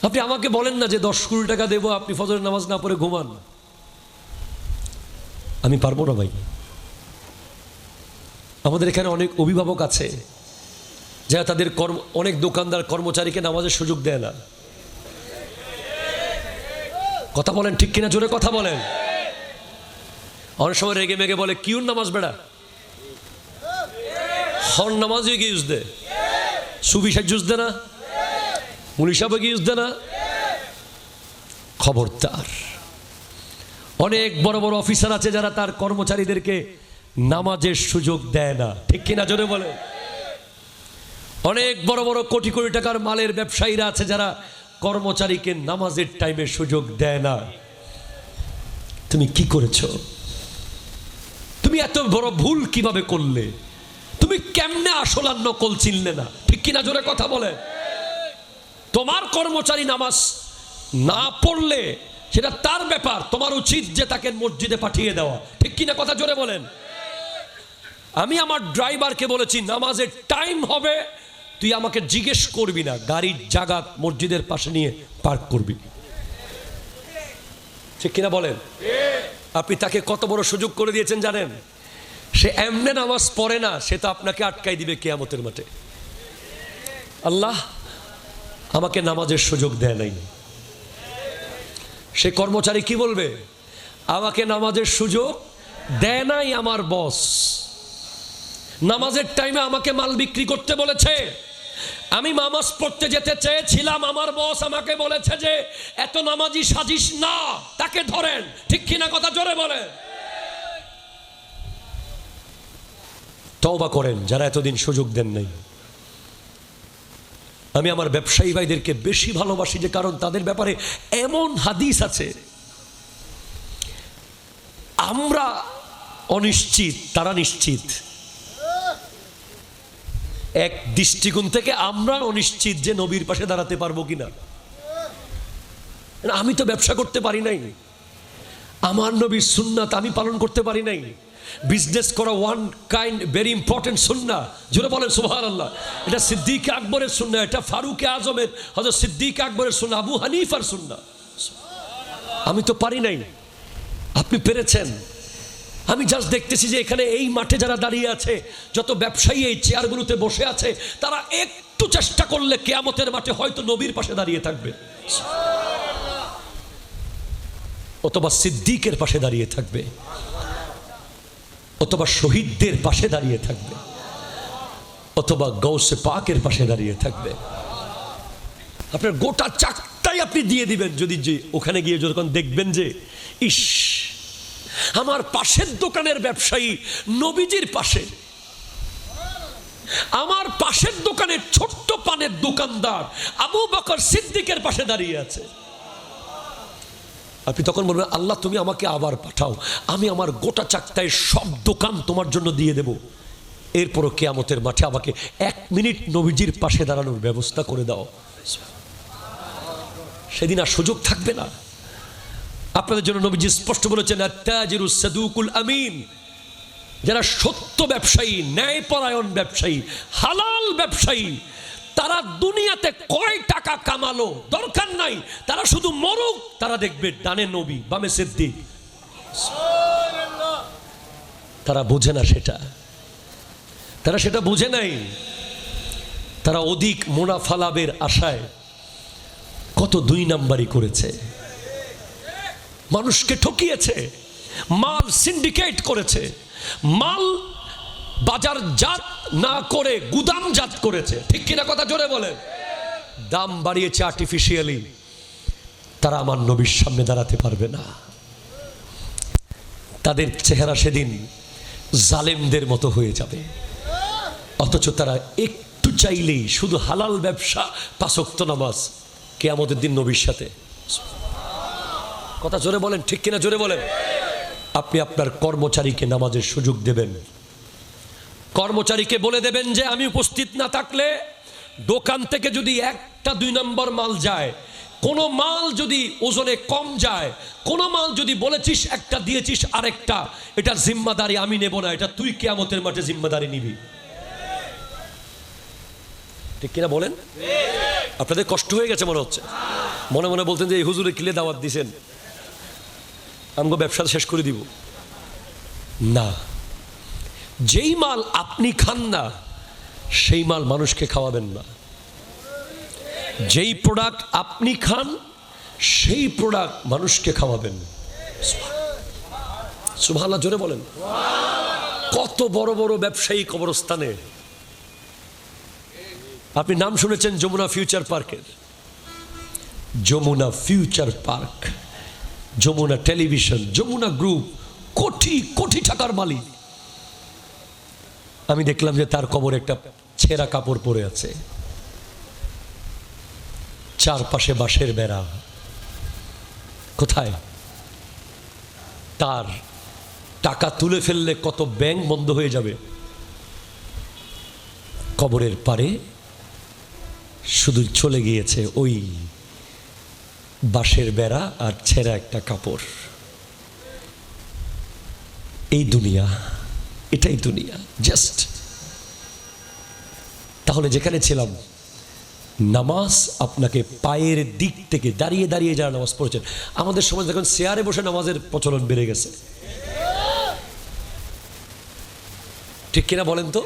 আপনি আমাকে বলেন না যে 10 টাকা দেবো, আপনি ফজরের নামাজ না পড়ে ঘুমান। আমি পারবো না ভাই। আমাদের এখানে অনেক অভিভাবক আছে যারা তাদের অনেক দোকানদার কর্মচারীকে নামাজের সুযোগ দেয় না। কথা বলেন ঠিক কিনা? জোরে কথা বলেন। অনেক সময় রেগে মেগে বলে কিউর নামাজ বেড়া, হর নামাজ কি ইউজ দে, সুবি সাজ ইউজ দে না, মুলিশাবে কি ইউজ দে না। খবরদার। অনেক বড় বড় অফিসার আছে যারা তার কর্মচারীদেরকে নামাজের সুযোগ দেয় না, ঠিক কিনা জোরে বলে। অনেক বড় বড় কোটি কোটি টাকার মালের ব্যবসায়ীরা আছে যারা কর্মচারীকে নামাজের টাইমে সুযোগ দেয় না। তুমি কি করেছো? তুমি এত বড় ভুল কিভাবে করলে? তুমি কেমনে আসল আর নকল চিনলে না, ঠিক কিনা জোরে কথা বলে। তোমার কর্মচারী নামাজ না পড়লে সেটা তার ব্যাপার, তোমার উচিত যে তাকে মসজিদে পাঠিয়ে দেওয়া, ঠিক কিনা কথা জোরে বলেন। আমি আমার ড্রাইভারকে বলেছি নামাজের টাইম হবে, তুই আমাকে জিজ্ঞেস করবি না, গাড়ির জায়গা মসজিদের পাশে নিয়ে পার্ক করবি, ঠিক কিনা বলেন। আপনি তাকে কত বড় সুযোগ করে দিয়েছেন জানেন? সে এমনে নামাজ পড়ে না, সে তো আপনাকে আটকাই দিবে কিয়ামতের মাঠে। আল্লাহ আমাকে নামাজের সুযোগ দেয় নাই। সে কর্মচারী কি বলবে? আমাকে নামাজের সুযোগ দেয় নাই আমার বস। নামাজের টাইমে আমাকে মাল বিক্রি করতে বলেছে, আমি নামাজ পড়তে যেতে চেয়েছিলাম, আমার বস আমাকে বলেছে যে এত নামাজি সাজিস না, তাকে ধরেন। ঠিক কিনা কথা জোরে বলেন। তওবা করেন যারা এতদিন সুযোগ দেন নাই। আমি আমার ব্যবসায়ী ভাইদেরকে বেশি ভালোবাসি, যে কারণ তাদের ব্যাপারে এমন হাদিস আছে, আমরা অনিশ্চিত, তারা নিশ্চিত। এক দৃষ্টিকোণ থেকে আমরা অনিশ্চিত যে নবীর পাশে দাঁড়াতে পারবো কিনা। আমি তো ব্যবসা করতে পারি নাই, আমার নবীর সুন্নাত আমি পালন করতে পারি নাই। বিজনেস করা ওয়ান কাইন্ড ভেরি ইম্পর্টেন্ট সুন্নাহ, জোরে বলেন সুবহানাল্লাহ। এটা সিদ্দিক আকবরের সুন্নাহ, এটা ফারুক আজমের, হযরত সিদ্দিক আকবরের সুন্নাহ, আবু হানিফার সুন্নাহ। আমি তো পারি নাই, আপনি পেরেছেন। আমি জাস্ট দেখতেছি যে এখানে এই মাঠে যারা দাঁড়িয়ে আছে, যত ব্যবসায়ী এই চেয়ারগুলোতে বসে আছে, তারা একটু চেষ্টা করলে কিয়ামতের মাঠে হয়তো নবীর পাশে দাঁড়িয়ে থাকবে, অথবা সিদ্দিকের পাশে দাঁড়িয়ে থাকবে, অথবা শহীদদের পাশে দাঁড়িয়ে থাকবে, অথবা গৌসে পাকের পাশে দাঁড়িয়ে থাকবে। আপনার গোটা চাকটাই আপনি দিয়ে দিবেন যদি যে ওখানে গিয়ে যখন দেখবেন যে ইস, আমার পাশের দোকানের ব্যবসায়ী নবীজির পাশে, আমার পাশের দোকানের ছোট্ট পানের দোকানদার আবু বকর সিদ্দিকের পাশে দাঁড়িয়ে আছে। আপনি তখন বলবেন, আল্লাহ তুমি আমাকে আবার পাঠাও, আমি আমার গোটা চাকটায় সব দোকান তোমার জন্য দিয়ে দেব। এরপরও কিয়ামতের মাঠে আমাকে 1 মিনিট নবীজির পাশে দাঁড়ানোর ব্যবস্থা করে দাও। সেদিন আর সুযোগ থাকবে না। আপনাদের জন্য নবীজি স্পষ্ট বলেছেন, আত-তাজিরুস সাদুকুল আমিন, যারা সত্য ব্যবসায়ী, ন্যায়পরায়ণ ব্যবসায়ী, হালাল ব্যবসায়ী, তারা দুনিয়াতে কয় টাকা কামালো দরকার নাই, তারা শুধু মরুক, তারা দেখবে ডানে নবী বামে সিদ্দিক। তারা বোঝে না সেটা, তারা সেটা বুঝে নাই। তারা অধিক মুনাফা লাভের আশায় কত 2 নাম্বারি করেছে, মানুষকে ঠকিয়েছে, মাল সিন্ডিকেট করেছে, মাল বাজারজাত না করে গুদামজাত করেছে। ঠিক কিনা কথা জোরে বলেন। দাম বাড়িয়েছে আর্টিফিশিয়ালি। তারা আমার নবীর সামনে দাঁড়াতে পারবে না। তাদের চেহারা সেদিন জালেমদের মতো হয়ে যাবে। অথচ তারা একটু চাইলেই শুধু হালাল ব্যবসা, 5 ওয়াক্ত নামাজ, কিয়ামতের দিন নবীর সাথে। কথা জোরে বলেন, ঠিক কিনা জোরে বলেন। আপনি আপনার কর্মচারীকে নামাজের সুযোগ দেবেন, কর্মচারীকে বলে দেবেন যে আমি উপস্থিত না থাকলে দোকান থেকে যদি 1টা 2 নম্বর মাল যায়, কোনো মাল যদি ওজনে কম যায়, কোনো মাল যদি বলেছিস একটা দিয়েছিস আরেকটা, এটা জিম্মাদারি আমি নেব না, এটা তুই কিয়ামতের মাঠে জিম্মাদারি নিবি। ঠিক কিনা বলেন। আপনাদের কষ্ট হয়ে গেছে মনে হচ্ছে, মনে মনে বলতেন যে এই হুজুরে কিলে দাওয়াত দিছেন, আমগো ব্যবসা শেষ করে দিব। না, যেই মাল আপনি খান না সেই মাল মানুষকে খাওয়াবেন না। যেই প্রোডাক্ট আপনি খান সেই প্রোডাক্ট মানুষকে খাওয়াবেন। সুবহানাল্লাহ জোরে বলেন। কত বড় বড় ব্যবসায়ী কবরস্থানে, আপনি নাম শুনেছেন Jamuna future park, Jamuna future park, Jamuna television, Jamuna group, কোটি কোটি টাকার মালিক। আমি দেখলাম যে তার কবরে একটা ছেঁড়া কাপড় পরে আছে, চারপাশে বাঁশের বেড়া। কোথায়? তার টাকা তুলে ফেললে কত ব্যাংক বন্ধ হয়ে যাবে। কবরের পারে শুধু চলে গিয়েছে ওই বাঁশের বেড়া আর ছেঁড়া একটা কাপড়। এই দুনিয়া, এটাই দুনিয়া জাস্ট। তাহলে যেখানে ছিলাম, নামাজ আপনাকে পায়ের দিক থেকে দাঁড়িয়ে দাঁড়িয়ে যারা নামাজ পড়েছেন, আমাদের সমাজ দেখুন চেয়ারে বসে নামাজের প্রচলন বেড়ে গেছে। ঠিক কিনা বলেন তো?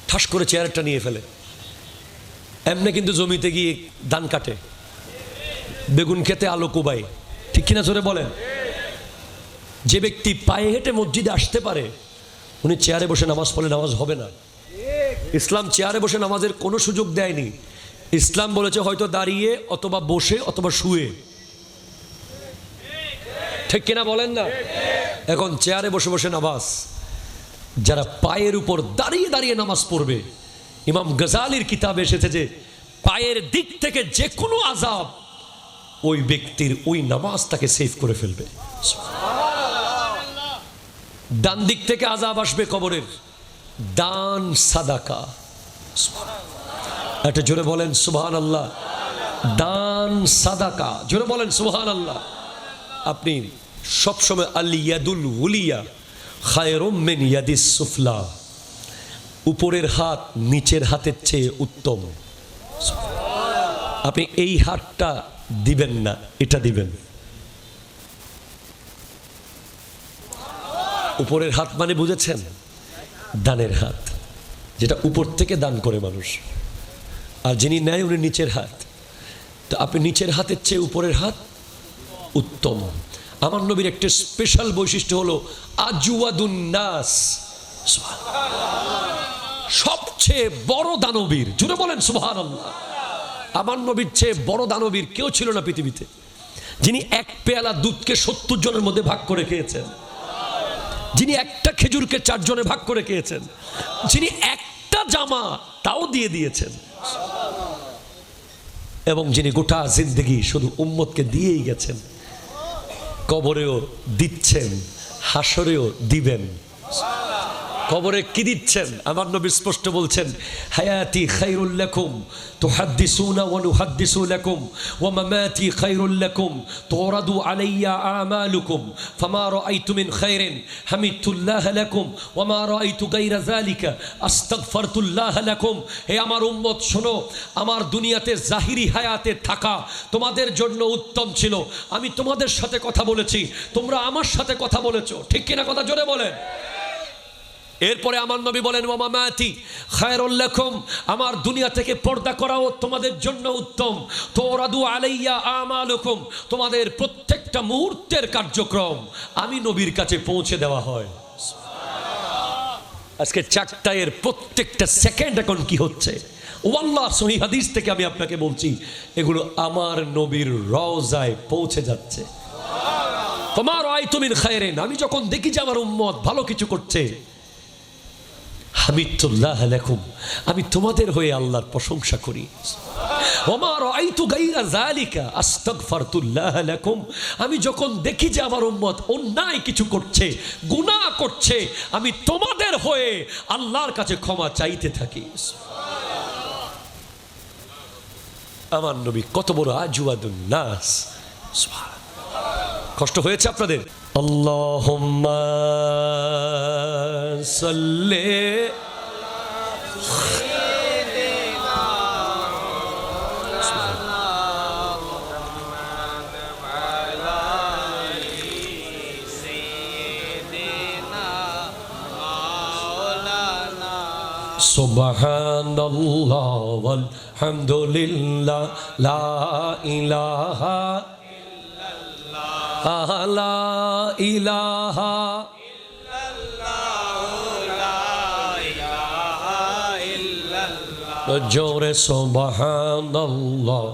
ঠাস করে চেয়ারটা নিয়ে ফেলে, এমনি কিন্তু জমিতে গিয়ে ধান কাটে, বেগুন খেতে আলো কোবাই। ঠিক কিনা জোরে বলেন। যে ব্যক্তি পায়ে হেঁটে মসজিদে আসতে পারে উনি চেয়ারে বসে নামাজ পড়লে নামাজ হবে না। ইসলাম চেয়ারে বসে নামাজের কোনো সুযোগ দেয়নি। ইসলাম বলেছে হয়তো দাঁড়িয়ে অথবা বসে অথবা শুয়ে, ঠিক কিনা বলেন না? এখন চেয়ারে বসে বসে নামাজ, যারা পায়ের উপর দাঁড়িয়ে দাঁড়িয়ে নামাজ পড়বে, ইমাম গজালির কিতাবে এসেছে যে পায়ের দিক থেকে যে কোনো আযাব ওই ব্যক্তির ওই নামাজ তাকে সেভ করে ফেলবে। ডান দিক থেকে আযাব আসবে কবরের, দান সাদাকা, একটা জোরে বলেন সুবহানাল্লাহ। দান সাদাকা, জোরে বলেন সুবহানাল্লাহ। আপনি সবসময় আল ইয়াদুল উলিয়া খায়রুম মিন ইয়াদিস সুফলা, উপরের হাত নিচের হাতের চেয়ে উত্তম। আপনি এই হাতটা দিবেন না, এটা দিবেন। উপরের হাত মানে বুঝেছেন? দানের হাত, যেটা উপর থেকে দান করে মানুষ, আর যিনি নেয় উনি নিচের হাত। তো আপনি নিচের হাতের চেয়ে উপরের হাত উত্তম। আমার নবীর একটা স্পেশাল বৈশিষ্ট্য হলো আজওয়াদুন নাস, সবচেয়ে বড় দানবীর, জুড়ে বলেন সুবহানাল্লাহ। আমার নবীর চেয়ে বড় দানবীর কেউ ছিল না পৃথিবীতে, যিনি এক পেয়ালা দুধকে 70 জনের মধ্যে ভাগ করে খেয়েছেন, যিনি একটা খেজুরকে 4 জনে ভাগ করে খেয়েছেন, যিনি একটা জামা তাও দিয়ে দিয়েছেন, এবং যিনি গোটা জিন্দেগি শুধু উম্মতকে দিয়েই গেছেন, কবরেও দিচ্ছেন, হাসরেও দিবেন। কবরে কি দিচ্ছেন? আমার নবী স্পষ্ট বলছেন, হায়াতি খায়রুল লাকুম তুহাদ্দিসুনা ওয়া নুহাদ্দিসু লাকুম ওয়া মামাতি খায়রুল লাকুম তুরাদু আলাইয়া আমালুকুম ফামা রাআইতু মিন খায়রিন হামিদতুল্লাহ লাকুম ওয়া মা রাআইতু গায়রা যালিকা আস্তাগফারতুল্লাহ লাকুম। হে আমার উম্মত শোনো, আমার দুনিয়াতে জাহিরি হায়াতে থাকা তোমাদের জন্য উত্তম ছিল। আমি তোমাদের সাথে কথা বলেছি, তোমরা আমার সাথে কথা বলেছো, ঠিক কিনা? কথা জোরে বলেন। এরপরে আমার নবী বলেন ওয়া মামাতি খায়রুল লাকুম, আমার দুনিয়া থেকে পর্দা করাও তোমাদের জন্য উত্তম। তুরাদু আলাইয়া আমালুকুম, তোমাদের প্রত্যেকটা মুহূর্তের কার্যক্রম আমি নবীর কাছে পৌঁছে দেওয়া হয়। আজকে চাকতায়ের প্রত্যেকটা সেকেন্ড এখন কি হচ্ছে, ওয়াল্লাহ সহিহ হাদিস থেকে আমি আপনাকে বলছি, এগুলো আমার নবীর রওজায় পৌঁছে যাচ্ছে। তোমার রাআইতু মিন খায়রিন, আমি যখন দেখি যে আমার উম্মত ভালো কিছু করছে, হামিদতুল্লাহ লাকুম, আমি তোমাদের হয়ে আল্লাহর প্রশংসা করি। ওয়া মা রাআইতু গায়রা যালিকা আস্তাগফারতুল্লাহ লাকুম, আমি যখন দেখি যে আমার উম্মত অন্যায় কিছু করছে, গুনাহ করছে, আমি তোমাদের হয়ে আল্লাহর কাছে ক্ষমা চাইতে থাকি। আমার নবী কত বড় আজওয়াদুন নাস। কষ্ট হয়েছে আপনাদের? আল্লাহুম্মা সাল্লি সুবহানাল্লাহ ওয়াল হামদুলিল্লাহ লা ইলাহা লা ইলাহা ইল্লাল্লাহ, জোরে সুবহানাল্লাহ।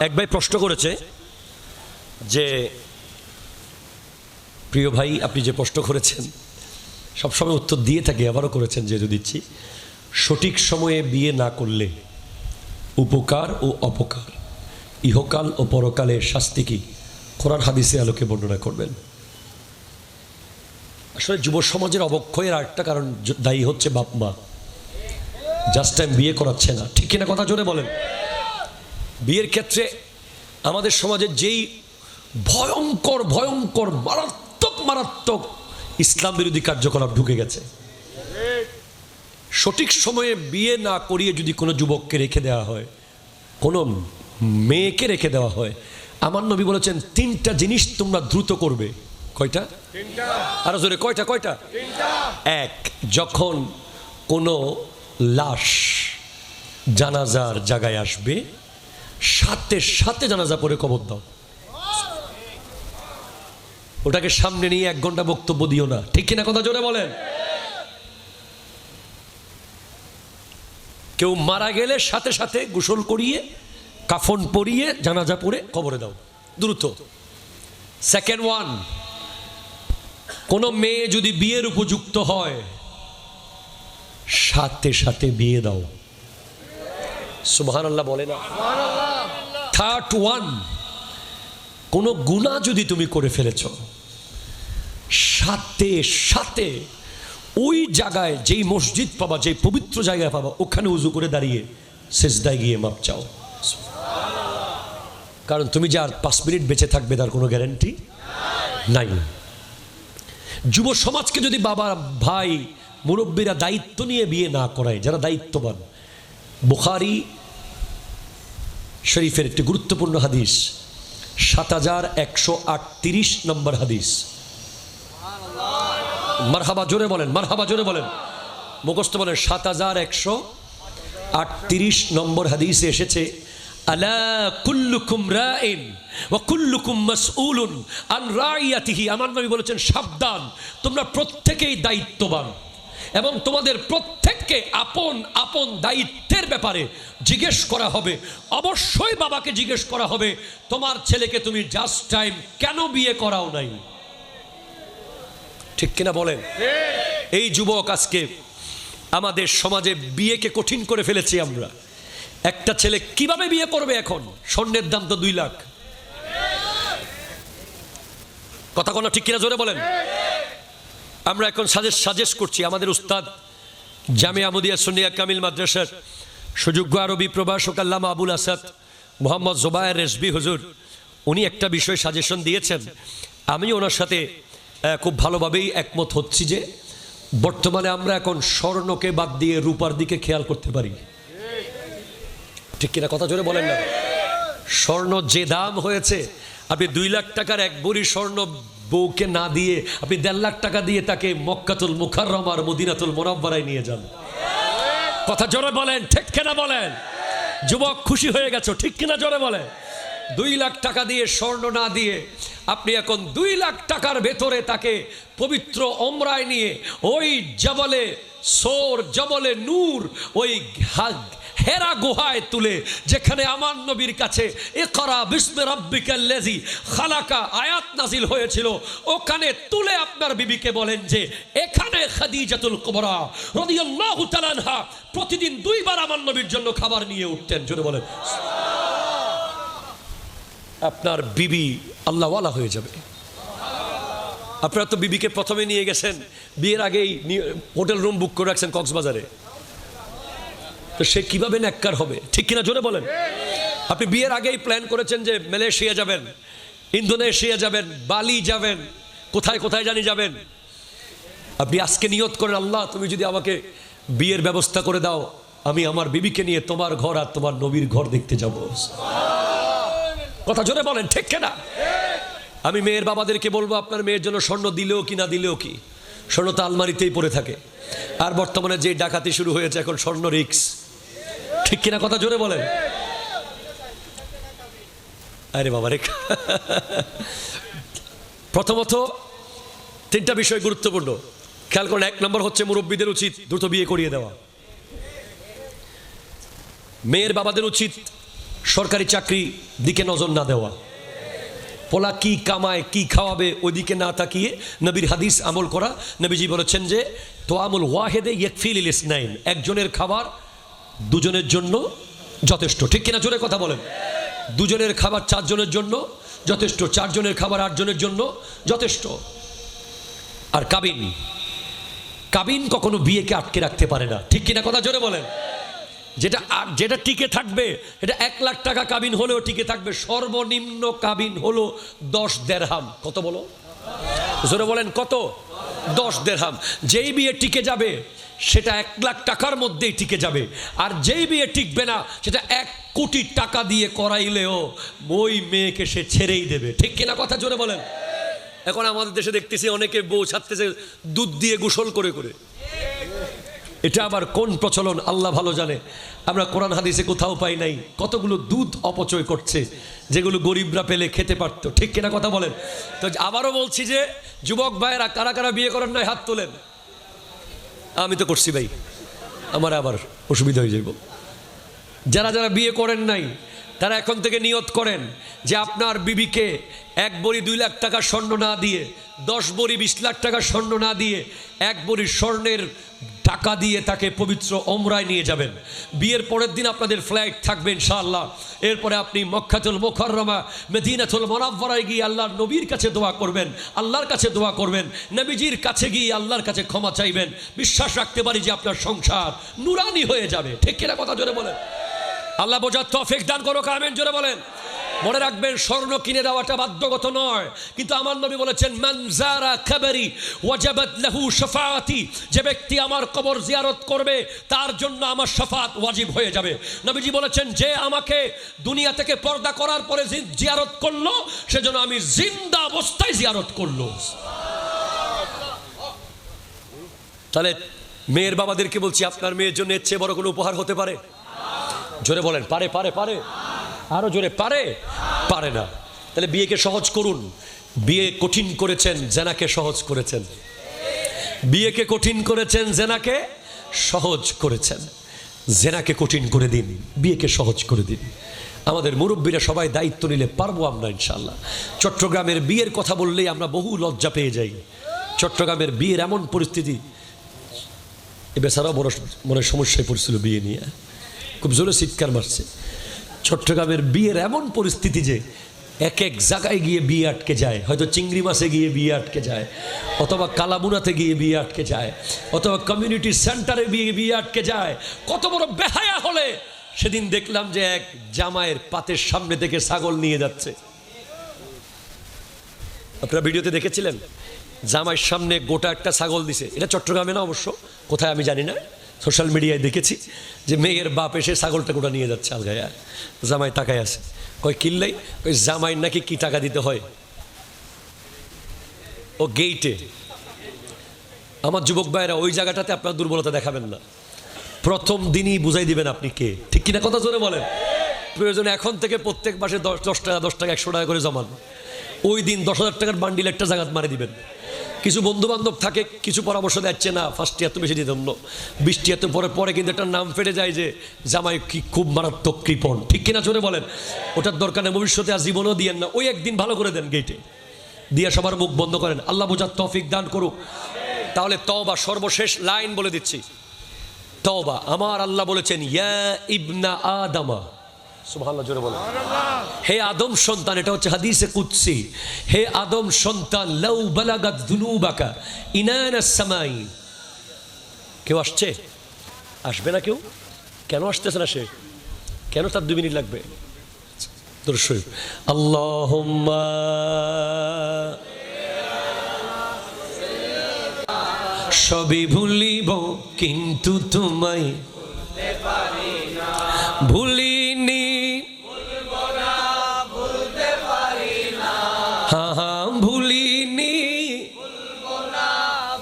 এক ভাই প্রশ্ন করেছে যে, প্রিয় ভাই আপনি যে প্রশ্ন করেছেন সবসময় উত্তর দিয়ে থাকি, আবারও করেছেন, যেহেতু দিচ্ছি, সঠিক সময়ে বিয়ে না করলে উপকার ও অপকার, ইহকাল ও পরকালের শাস্তি কি কোরআন হাদিসে আলোকে বর্ণনা করবেন। আসলে যুব সমাজের অবক্ষয়ের আরেকটা কারণ দায়ী হচ্ছে বাপ মা, জাস্ট টাইম বিয়ে করাচ্ছে না, ঠিক কিনা? কথা জোরে বলেন। বিয়ের ক্ষেত্রে আমাদের সমাজে যেই ভয়ঙ্কর ভয়ঙ্কর মারাত্মক মারাত্মক ইসলাম বিরোধী কার্যকলাপ ঢুকে গেছে। সঠিক সময়ে বিয়ে না করিয়ে যদি কোনো যুবককে রেখে দেওয়া হয়, কোনো মেয়েকে রেখে দেওয়া হয়, আমার নবী বলেছেন 3টা জিনিস তোমরা দ্রুত করবে। কয়টা? আরো জোরে, কয়টা? এক, যখন কোনো লাশ জানাজার জায়গায় আসবে সাথে সাথে জানাজা পড়ে কবর দাও। ওটাকে সামনে নিয়ে 1 ঘন্টা বক্তব্য দিও না, ঠিক কিনা কথা জোরে বলেন। কেউ মারা গেলে সাথে সাথে গোসল করিয়ে কাফন পরিয়ে জানাজা পড়ে কবরে দাও, দ্রুত। সেকেন্ড ওয়ান, কোন মেয়ে যদি বিয়ের উপযুক্ত হয় সাথে সাথে বিয়ে দাও। সুবহানাল্লাহ বলে না? থার্ড ওয়ান, কোন গুনাহ যদি তুমি করে ফেলেছ সাথে সাথে ওই জায়গায়, যেই মসজিদ পাবা, যেই পবিত্র জায়গায় পাবা, ওখানে উজু করে দাঁড়িয়ে সিজদায় গিয়ে মাপ চাও। কারণ তুমি যে আর 5 মিনিট বেঁচে থাকবে তার কোনো গ্যারান্টি নাই। যুব সমাজকে যদি বাবা, ভাই, মুরব্বীরা দায়িত্ব নিয়ে বিয়ে না করায়, যারা দায়িত্ববান, বুখারী শরীফের একটি গুরুত্বপূর্ণ হাদিস, 7138 নম্বর হাদিস। মারহাবা জোরে বলেন, মারহাবা জোরে বলেন, মুখস্থ বলেন। 7138 নম্বর হাদিসে এসেছে, আলা কুল্লুকুম রাইন ওয়া কুল্লুকুম মাসউলুন আন রাইয়াতিহি। আমার নবী বলেছেন, সাবধান, তোমরা প্রত্যেকেই দায়িত্ববান এবং তোমাদের প্রত্যেককে আপন আপন দায়িত্বের ব্যাপারে জিজ্ঞেস করা হবে। অবশ্যই বাবাকে জিজ্ঞেস করা হবে, তোমার ছেলেকে তুমি জাস্ট টাইম কেন বিয়ে করাও নাই? ঠিক কিনা বলেন? এই যুবক আজকে আমাদের সমাজে বিয়েকে কঠিন করে ফেলেছি আমরা। একটা ছেলে কিভাবে বিয়ে করবে? এখন স্বর্ণের দাম তো 2 লাখ। কথা কোনো ঠিক কিনা জোরে বলেন। আমরা এখন সাজেস্ট করছি, আমাদের উস্তাদ জামিয়া আহমদিয়া সুন্নিয়া কামিল মাদ্রাসার সুযোগ্য আরবি প্রভাষক আল্লামা আবুল আসাদ মোহাম্মদ জোবায়ের রেজবি হুজুর, উনি একটা বিষয় সাজেশন দিয়েছেন। আমি ওনার সাথে খুব ভালোভাবেই একমত হচ্ছি যে বর্তমানে আমরা এখন স্বর্ণকে বাদ দিয়ে রূপার দিকে খেয়াল করতে পারি। ঠিক কিনা কথা জোরে বলেন না? স্বর্ণ যে দাম হয়েছে, আপনি 2 লাখ টাকার 1 ভরি স্বর্ণ বউকে না দিয়ে আপনি 1.5 লাখ টাকা দিয়ে তাকে মক্কাতুল মুকাররমার মদিনাতুল মুনাওয়ারায় নিয়ে যান। কথা জোরে বলেন, ঠিক কিনা বলেন? যুবক খুশি হয়ে গেছো, ঠিক কিনা জোরে বলেন? 2 লাখ টাকা দিয়ে স্বর্ণ না দিয়ে আপনি এখন 2 লাখ টাকার ভেতরে তাকে পবিত্র ওমরায় নিয়ে ওই জবলে সোর, জবলে নূর, ওই হেরা গুহায় তুলে, যেখানে আমার নবীর কাছে ইকরা বিসমি রাব্বিকাল্লাযী খালাকা আয়াত নাজিল হয়েছিল, ওখানে তুলে আপনার বিবিকে বলেন যে এখানে খাদিজাতুল কুবরা রাদিয়াল্লাহু তাআলা আনহা প্রতিদিন 2 বার আমার নবীর জন্য খাবার নিয়ে উঠতেন। জোরে বলেন। আপনার বিবি আল্লাহওয়ালা হয়ে যাবে। আপনারা তো বিবিকে প্রথমে নিয়ে গেছেন, বিয়ের আগেই হোটেল রুম বুক করে রাখছেন কক্সবাজারে, তো সে কিভাবে নেককার হবে? ঠিক কিনা জোরে বলেন। আপনি বিয়ের আগেই প্ল্যান করেছেন যে মালয়েশিয়া যাবেন, ইন্দোনেশিয়া যাবেন, বালি যাবেন, কোথায় কোথায় জানি যাবেন। আপনি আজকে নিয়ত করেন, আল্লাহ তুমি যদি আমাকে বিয়ের ব্যবস্থা করে দাও, আমি আমার বিবিকে নিয়ে তোমার ঘর আর তোমার নবীর ঘর দেখতে যাব। কথা জোরে বলেন, ঠিক কিনা? আমি মেয়ের বাবাদেরকে বলবো, আপনার মেয়ের জন্য স্বর্ণ দিলেও কি না দিলেও কি, স্বর্ণ তো আলমারিতেই পড়ে থাকে। আর বর্তমানে যে ডাকাতি শুরু হয়েছে, এখন স্বর্ণ রিক্স। ঠিক কিনা কথা জোরে বলেন। আরে বাবা রে। প্রথমত 3টা বিষয় গুরুত্বপূর্ণ খেয়াল করুন। 1 নম্বর হচ্ছে মুরব্বীদের উচিত দ্রুত বিয়ে করিয়ে দেওয়া। মেয়ের বাবাদের উচিত সরকারি চাকরি দিকে নজর না দেওয়া। পোলা কি কামায়, কি খাওয়াবে, ওইদিকে না তাকিয়ে নবীর হাদিস আমল করা। নবীজি বলেছেন যে তোয়ামুল ওয়াহেদে ইয়াকফিল লিল ইসনাইন, একজনের খাবার 2 জনের জন্য যথেষ্ট। ঠিক কিনা জোরে কথা বলেন। 2 জনের খাবার 4 জনের জন্য যথেষ্ট, 4 জনের খাবার 8 জনের জন্য যথেষ্ট। আর কাবিন কখনো বিয়েকে আটকে রাখতে পারে না। ঠিক কিনা কথা জোরে বলেন। যেটা টিকে থাকবে, এটা 1 লাখ টাকা কাবিন হলেও টিকে থাকবে। সর্বনিম্ন কাবিন হলো 10 দিরহাম। কত বলো? জোরে বলেন, কত? 10 দিরহাম। যেই বিয়ে টিকে যাবে সেটা 1 লাখ টাকার মধ্যেই টিকে যাবে। আর যেই বিয়ে টিকবে না সেটা 1 কোটি টাকা দিয়ে করাইলেও ওই মেয়েকে সে ছেড়েই দেবে। ঠিক কিনা কথা জোরে বলেন। এখন আমাদের দেশে দেখতেছি অনেকে বউ ছাড়তেছে দুধ দিয়ে গোসল করে করে। এটা আবার কোন প্রচলন আল্লাহ ভালো জানে। আমরা কোরআন হাদিসে কোথাও পাই নাই। কতগুলো দুধ অপচয় করছে যেগুলো গরিবরা পেলে খেতে পারতো, ঠিক কিনা কথা বলেন? তো আবারও বলছি যে যুবক ভাইয়েরা কারা কারা বিয়ে করেন নাই হাত তোলেন। আমি তো করছি ভাই, আমার আবার অসুবিধা হয়ে যাব। যারা যারা বিয়ে করেন নাই তারা এখন থেকে নিয়ত করেন যে আপনার বিবিকে 1 বড়ি 2 লাখ টাকা স্বর্ণ না দিয়ে, 10 বড়ি 20 লাখ টাকা স্বর্ণ না দিয়ে 1 বড়ি স্বর্ণের টাকা দিয়ে তাকে পবিত্র ওমরায় নিয়ে যাবেন। বিয়ের পরের দিন আপনাদের ফ্লাইট থাকবে ইনশাআল্লাহ। এরপরে আপনি মক্কাতুল মুকাররমা মদিনাতুল মুনাওয়ারায় গিয়ে আল্লাহর নবীর কাছে দোয়া করবেন, আল্লাহর কাছে দোয়া করবেন, নবীজির কাছে গিয়ে আল্লাহর কাছে ক্ষমা চাইবেন। বিশ্বাস রাখতে পারি যে আপনার সংসার নুরানি হয়ে যাবে, ঠিক কিনা কথা জোরে বলেন। আল্লাহ বোঝার তৌফিক দান করুক, আমিন জোরে বলেন। মনে রাখবেন স্বর্ণ কিনে দেওয়াটা বাধ্যগত নয়, কিন্তু আমার নবী বলেছেন মান যারা কবরি ওয়াজাবাত লাহু শাফাআতি, যে ব্যক্তি আমার কবর জিয়ারত করবে তার জন্য আমার শাফাত ওয়াজিব হয়ে যাবে। নবীজি বলেছেন যে আমাকে দুনিয়া থেকে পর্দা করার পরে জিয়ারত করলো সেজন্য আমি জিন্দা অবস্থায় জিয়ারত করলো। তাহলে মেয়ের বাবাদেরকে বলছি আপনার মেয়ের জন্য এর চেয়ে বড় কোনো উপহার হতে পারে? জোরে বলেন পারে পারে পারে, আরো জোরে পারে পারে না। তাহলে বিয়েকে সহজ করুন। বিয়ে কঠিন করেছেন, জেনাকে সহজ করেছেন। বিয়েকে কঠিন করেছেন, জেনাকে সহজ করেছেন। জেনাকে কঠিন করে দিন, বিয়েকে সহজ করে দিন। আমাদের মুরব্বীরা সবাই দায়িত্ব নিলে পারবো আমরা ইনশাআল্লাহ। চট্টগ্রামের বিয়ের কথা বললেই আমরা বহু লজ্জা পেয়ে যাই। চট্টগ্রামের বিয়ের এমন পরিস্থিতি, এ বেচারা বড় মনে সমস্যায় পড়ছিল বিয়ে নিয়ে, খুব জোরে চিৎকার মারছে। চট্টগ্রামের বিয়ের এমন পরিস্থিতি যে এক এক জায়গায় গিয়ে বিয়ে আটকে যায়। হয়তো চিংড়ি মাছে গিয়ে বিয়ে আটকে যায়, অথবা কালাবুনাতে গিয়ে বিয়ে আটকে যায়, অথবা কমিউনিটি সেন্টারে বিয়ে আটকে যায়। কত বড় বেহায়া হলে! সেদিন দেখলাম যে এক জামাইয়ের পাতের সামনে থেকে ছাগল নিয়ে যাচ্ছে। আপনারা ভিডিওতে দেখেছিলেন? জামাইয়ের সামনে গোটা একটা ছাগল দিছে। এটা চট্টগ্রামে না, অবশ্য কোথায় আমি জানি না, সোশ্যাল মিডিয়ায় দেখেছি যে মেয়ের বাপ এসে ছাগলটা গোটা নিয়ে যাচ্ছে আলগায়া। জামাই তাকায় আছে, কই কিনলেই? ওই জামাই নাকি কি টাকা দিতে হয় ও গেইটে। আমার যুবক ভাইয়েরা ওই জায়গাটাতে আপনার দুর্বলতা দেখাবেন না। প্রথম দিনই বুঝাই দিবেন আপনি কে, ঠিক কিনা কথা জোরে বলেন। প্রয়োজনে এখন থেকে প্রত্যেক মাসে 10 টাকা 100 টাকা করে জমান। ওই দিন 10,000 টাকার বান্ডিল একটা জায়গাত মারি দিবেন। কিছু বন্ধু বান্ধব থাকে, কিছু পরামর্শ দিচ্ছে না 1st এত বেশি দিতে হলো, 20 এত পরে পরে কিন্তু একটা নাম ফেটে যায় যে জামাই কি খুব মারাত্মক কৃপণ, ঠিক কিনা জোরে বলেন। ওটার দরকার নেই, ভবিষ্যতে আর জীবনও দিয়েন না। ওই একদিন ভালো করে দেন গেটে দিয়ে, সবার মুখ বন্ধ করেন। আল্লাহ বোঝার তৌফিক দান করুক। তাহলে তওবা, সর্বশেষ লাইন বলে দিচ্ছি। তওবা, আমার আল্লাহ বলেছেন ইয়া ইবনা আদামা, সুবহানাল্লাহ জোরে বলেন, হে আদম সন্তান। এটা হচ্ছে হাদিসে কুদসি। হে আদম সন্তান, লাউ বালাগাত যুনুবাকা ইনানাস সামাই। কেউ আসছে? আসবে না কেউ? কেন আসতেছে না সে? কেন তার 2 মিনিট লাগবে? দরুদ শরীফ। আল্লাহুম্মা সবই ভুলিব কিন্তু তোমায় ভুলতে পারি না, ভুলিনি ভুলবো না, ভুলতে পারি না, হ্যাঁ হ্যাঁ ভুলিনি ভুলবো না,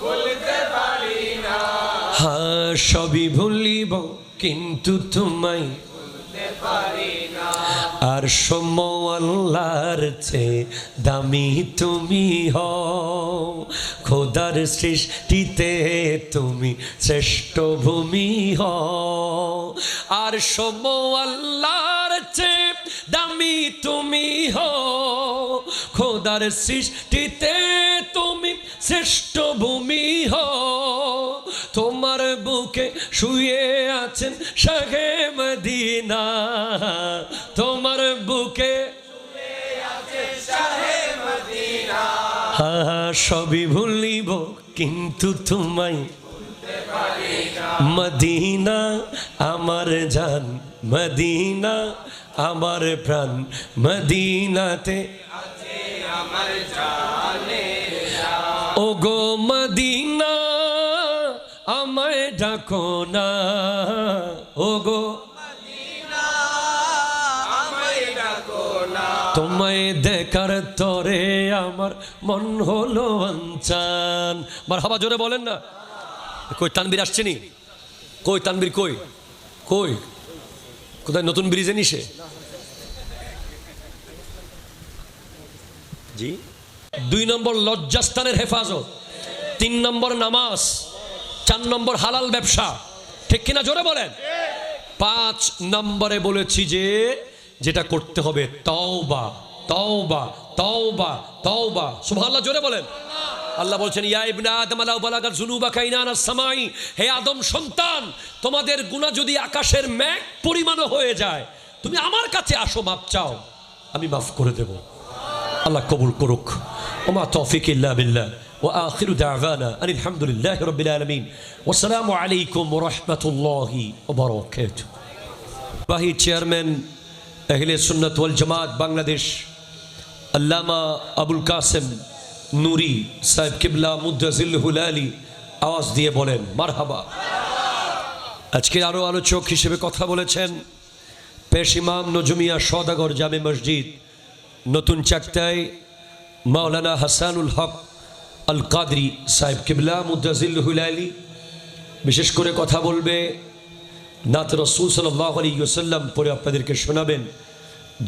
ভুলতে পারি না, হ্যাঁ সবই ভুলিব কিন্তু তোমায় ভুলতে পারি না। আর সময় আল্লাহর চেয়ে দামি তুমি হও, খোদার সৃষ্টিতে তুমি শ্রেষ্ঠ ভূমি হও। আর সময় আল্লাহর চেয়ে দামি তুমি হও, খোদার সৃষ্টিতে তুমি শ্রেষ্ঠ ভূমি হও। তোমার বুকে শুয়ে আছেন শাহে মদিনা, তোমার বুকে শুয়ে আছেন শাহে মদিনা। হ্যাঁ সবই ভুলিব কিন্তু তোমায় ভুলতে পারি না। মদিনা আমার জান, মদিনা আমার প্রাণ, মদিনাতে আছে আমার জানের জান। ওগো মদিনা আমায় ডাকো না, ওগো মদিনা আমায় ডাকো না। তোমায় দেখার তরে আমার মন হলো আনচান। মারহাবা জোরে বলেন না। কই তানবীর আসছেনি? কই তানবীর? কই কই কোথায়? নতুন ব্রিজে নিশে জি। 2 নম্বর লজ্জাস্থানের হেফাজত, 3 নম্বর নামাজ, 4 নম্বর হালাল ব্যবসা, ঠিক কিনা জোরে বলেন। 5 নম্বরে বলেছি যে যেটা করতে হবে তওবা তওবা তওবা তওবা। সুবহানাল্লাহ জোরে বলেন। আল্লাহ বলছেন ইয়া ইবনা আদম লাউ বালাগাত যুনুবাকা ইনানাস সামাই, হে আদম সন্তান, তোমাদের গুনাহ যদি আকাশের মেঘ পরিমাণও হয়ে যায়, তুমি আমার কাছে আসো, মাপ চাও, আমি মাফ করে দেব। আল্লাহ কবুল করুক। ওমা তৌফিক ইল্লা বিল্লাহ ওয়া আখিরু দাওয়ানা আনিল হামদুলিল্লাহি রাব্বিল আলামিন ওয়া আসসালামু আলাইকুম ওয়া রাহমাতুল্লাহি ওয়া বারাকাতুহু। বাহি চেয়ারম্যান আহলে সুন্নাত ওয়াল জামাত বাংলাদেশ আল্লামা আবুল কাসেম নুরি সাহেব কিবলা মুদ্দাজিল হুলালি আওয়াজ দিয়ে বলেন মারহাবা। আজকে আরো আলোচক হিসেবে কথা বলেছেন পেশ ইমাম নজমিয়া সওদাগর জামে মসজিদ নতুন চাকতায় মাওলানা হাসানুল হক আল কাদরি সাহেব কিবলা মুদ্দাজিল হুলালি। বিশেষ করে কথা বলবে নাত রাসূল সাল্লাল্লাহু আলাইহি ওয়াসাল্লাম পরে আপনাদেরকে শোনাবেন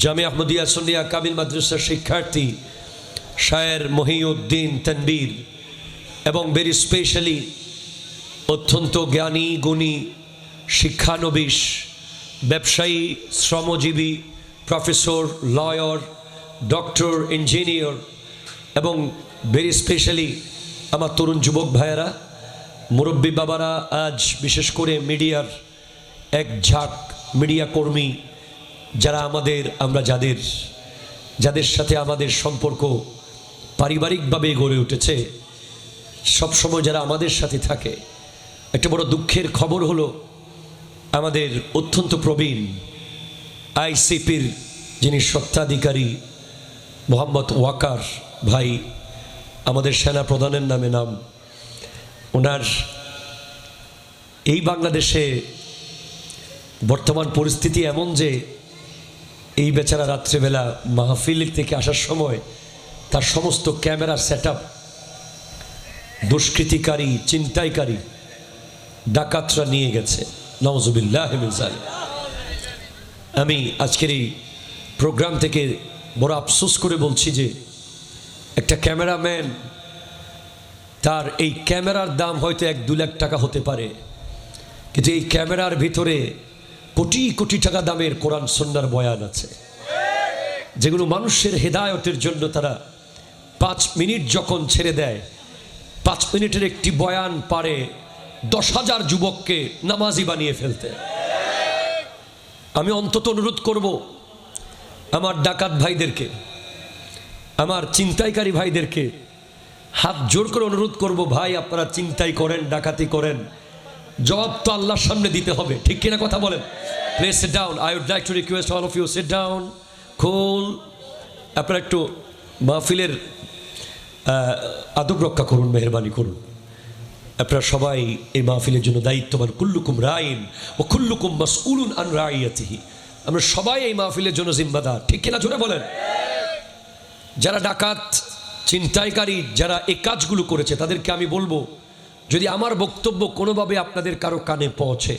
জামে আহমদিয়া সুন্নিয়া কামিল মাদ্রাসার শিক্ষার্থী শায়ের মহিউদ্দিন তানবীর, এবং ভেরি স্পেশালি অত্যন্ত জ্ঞানী গুণী শিক্ষানবিশ ব্যবসায়ী শ্রমজীবী প্রফেসর লয়ার ডক্টর ইঞ্জিনিয়ার, এবং ভেরি স্পেশালি আমার তরুণ যুবক ভাইয়েরা মুরব্বী বাবারা, আজ বিশেষ করে মিডিয়ার এক ঝাঁক মিডিয়া কর্মী যারা আমরা যাদের সাথে আমাদের সম্পর্ক পারিবারিকভাবে গড়ে উঠেছে, সবসময় যারা আমাদের সাথে থাকে। একটা বড় দুঃখের খবর হলো আমাদের অত্যন্ত প্রবীণ আইসিপির যিনি স্বত্বাধিকারী মোহাম্মদ ওয়াকার ভাই, আমাদের সেনা প্রধানের নামে নাম, ওনার এই বাংলাদেশে বর্তমান পরিস্থিতি এমন যে এই বেচারা রাত্রেবেলা মাহফিল থেকে আসার সময় তার সমস্ত ক্যামেরা সেটআপ দুষ্কৃতিকারী চিন্তাইকারী ডাকাতরা নিয়ে গেছে। নাউজুবিল্লাহি মিন যালিক। আমি আজকের এই প্রোগ্রাম থেকে বড় আফসোস করে বলছি যে একটা ক্যামেরাম্যান, তার এই ক্যামেরার দাম হয়তো 1-2 লাখ টাকা হতে পারে, কিন্তু এই ক্যামেরার ভিতরে কোটি কোটি টাকা দামের কোরআন সুন্নাহর বয়ান আছে, যেগুলো মানুষের হেদায়তের জন্য তারা 5 মিনিট যখন ছেড়ে দেয়, 5 মিনিটের একটি বয়ান পারে 10,000 যুবককে নামাজি বানিয়ে ফেলতে। আমি অন্তত অনুরোধ করব আমার ডাকাত ভাইদেরকে, আমার চিন্তাইকারী ভাইদেরকে হাত জোর করে অনুরোধ করব, ভাই আপনারা চিন্তাই করেন, ডাকাতি করেন, জবাব তো আল্লাহর সামনে দিতে হবে, ঠিক কিনা কথা বলেন। Please sit down, I would like to request all of you sit down cool. আপনারা একটু মাহফিলের আদব রক্ষা করুন, মেহরবানি করুন। আপনারা সবাই এই মাহফিলের জন্য দায়িত্ববান। কুল্লুকুম রাইন ও কুল্লুকুম মাসউলুন আন রাইয়াতিহি। আমরা সবাই এই মাহফিলের জন্য জিম্মাদার, ঠিক কিনা জোরে বলেন। যারা ডাকাত ছিনতাইকারী যারা এই কাজগুলো করেছে তাদেরকে আমি বলবো, যদি আমার বক্তব্য কোনোভাবে আপনাদের কারো কানে পৌঁছে,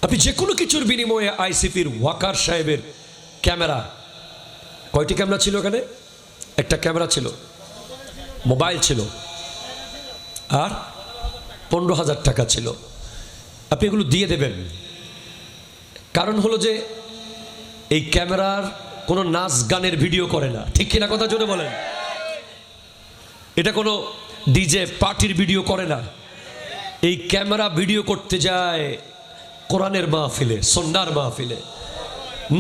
আপনি যে কোনো কিছুর বিনিময়ে আইসিপির ওয়াকার সাহেবের ক্যামেরা, কয়টি ক্যামেরা ছিল এখানে? একটা ক্যামেরা ছিল, মোবাইল ছিল, আর 15,000 টাকা ছিল, আপনি এগুলো দিয়ে দেবেন। কারণ হলো যে এই ক্যামেরার কোনো নাচ গানের ভিডিও করে না, ঠিক কিনা কথা জোরে বলেন। এটা কোনো ডিজে পার্টির ভিডিও করে না। এই ক্যামেরা ভিডিও করতে যায় কোরআনের মাহফিলে, সুন্নাহর মাহফিলে,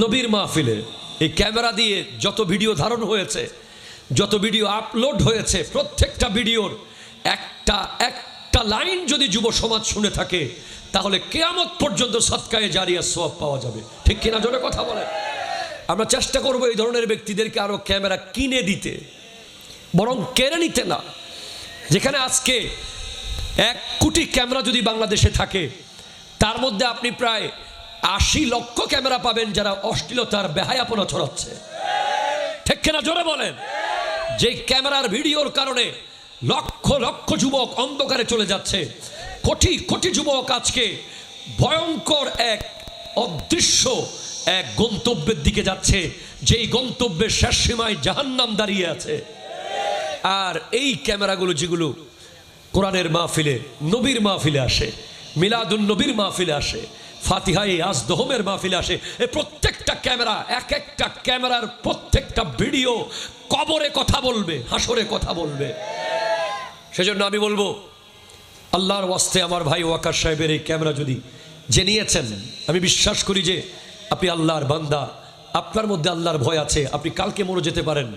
নবীর মাহফিলে। এই ক্যামেরা দিয়ে যত ভিডিও ধারণ হয়েছে, যত ভিডিও আপলোড হয়েছে, প্রত্যেকটা ভিডিওর একটা লাইন যদি যুব সমাজ শুনে থাকে, তাহলে কিয়ামত পর্যন্ত সাদকায়ে জারিয়া সওয়াব পাওয়া যাবে, ঠিক কিনা জোরে কথা বলেন। আমরা চেষ্টা করব এই ধরনের ব্যক্তিদেরকে আরো ক্যামেরা কিনে দিতে, বরং কেড়ে নিতে না। যেখানে আজকে 1 কোটি ক্যামেরা যদি বাংলাদেশে থাকে, তার মধ্যে আপনি প্রায় 80 লক্ষ ক্যামেরা পাবেন যারা অশ্লীলতার বেহায়াপনা ছড়াচ্ছে। কিনা জোরে বলেন? যে ক্যামেরার ভিডিওর কারণে লক্ষ লক্ষ যুবক অন্ধকারে চলে যাচ্ছে, কোটি কোটি যুবক আজকে ভয়ঙ্কর এক অদৃশ্য এক গন্তব্যের দিকে যাচ্ছে, যেই গন্তব্যের শেষ সীমায় জাহান্নাম দাঁড়িয়ে আছে। আর এই ক্যামেরাগুলো যেগুলো কোরআনের মাহফিলে, নবীর মাহফিলে আসে, মিলাদুন নবীর মাহফিলে আসে, ফাতিহায়ে আজদহমের মাহফিলে আসে, এই প্রত্যেকটা ক্যামেরা, এক একটা ক্যামেরার প্রত্যেকটা ভিডিও কবরে কথা বলবে, হাসরে কথা বলবে। সেজন্য আমি বলবো, আল্লাহর ওয়াস্তে আমার ভাই ওয়াকার সাহেবের এই ক্যামেরা যদি যে নিয়েছেন, আমি বিশ্বাস করি যে আপনি আল্লাহর বান্দা, আপনার মধ্যে আল্লাহর ভয় আছে। আপনি কালকে মরে যেতে পারেন,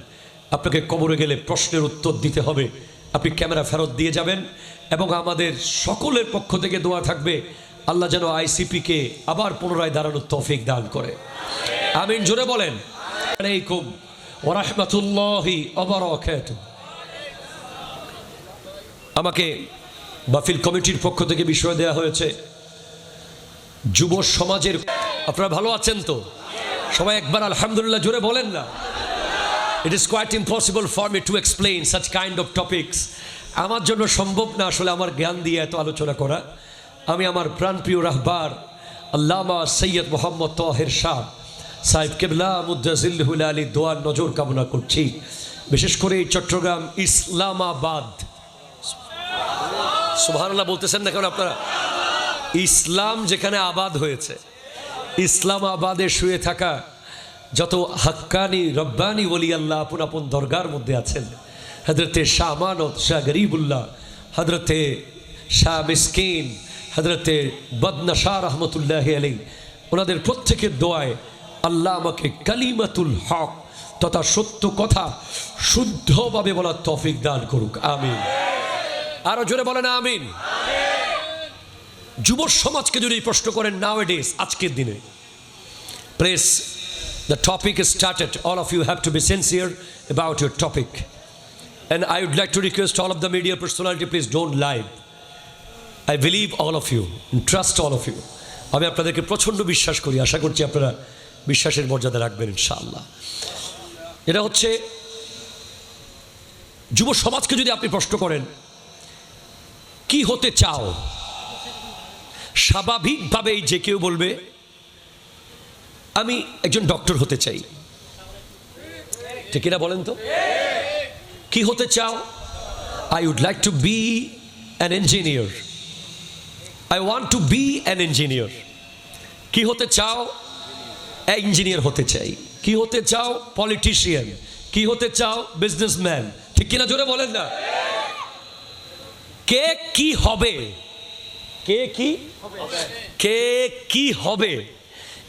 আপনাকে কবরে গেলে প্রশ্নের উত্তর দিতে হবে, আপনি ক্যামেরা ফেরত দিয়ে যাবেন। এবং আমাদের সকলের পক্ষ থেকে দোয়া থাকবে, আল্লাহ যেন আইসিপিকে আবার পুনরায় দাঁড়ানোর তৌফিক দান করে। আমিন, জোরে বলেন। আলাইকুম ওয়া রাহমাতুল্লাহি ওয়া বারাকাতুহু। আমাকে মাহফিল কমিটির পক্ষ থেকে বিষয় দেওয়া হয়েছে যুব সমাজের। আপনারা ভালো আছেন তো? সবাই একবার আলহামদুলিল্লাহ জোরে বলেন না? It is quite impossible for me to explain such kind of topics. আমার জন্য সম্ভব না আসলে আমার জ্ঞান দিয়ে এত আলোচনা করা। আমি আমার প্রাণপ্রিয় রাহবার আল্লামা সৈয়দ মোহাম্মদ তাহের শাহ সাহেব কেবলা মুদ্দাজিল্লুল আলী দোয়ার নজর কামনা করছি। বিশেষ করে এই চট্টগ্রাম ইসলামাবাদ, সুবহানাল্লাহ বলতেছেন না কেন আপনারা? ইসলাম যেখানে আবাদ হয়েছে, ইসলামাবাদে শুয়ে থাকা যত হাক্কানি রব্বানি ওলি আল্লাহ আপন আপন দরগার মধ্যে আছেন, হযরতে শাহ আমানত, শাহ গরিবুল্লাহ, হযরতে শাহ মিসকিন, হযরতে বদনশা রহমতুল্লাহ আলাইহি, ওনাদের প্রত্যেকের দোয়ায় আল্লাহ আমাকে কালিমাতুল হক তথা সত্য কথা শুদ্ধভাবে বলার তৌফিক দান করুক। আমিন। আরো জোরে বলেন আমিন। যুব সমাজকে যদি প্রশ্ন করেন নাওয়াডেজ, আজকের দিনে, please, the topic is started. All of you have to be sincere about your topic. And I would like to request all of the media personality, please don't lie. I believe all of you and trust all of you. আমি আপনাদেরকে প্রচণ্ড বিশ্বাস করি, আশা করছি আপনারা বিশ্বাসের মর্যাদা রাখবেন ইনশাআল্লাহ। এটা হচ্ছে যুব সমাজকে যদি আপনি প্রশ্ন করেন কি হতে চাও, স্বাভাবিকভাবেই যে কেউ বলবে আমি একজন ডক্টর হতে চাই। ঠিক কিনা বলেন তো? কি হতে চাও? I would like to be an engineer. I want to be an engineer. কি হতে চাও? ইঞ্জিনিয়ার হতে চাই। কি হতে চাও? পলিটিশিয়ান। কি হতে চাও? বিজনেসম্যান। ঠিক কিনা জোরে বলেন না? কে কি হবে? কে কি হবে? কে কি হবে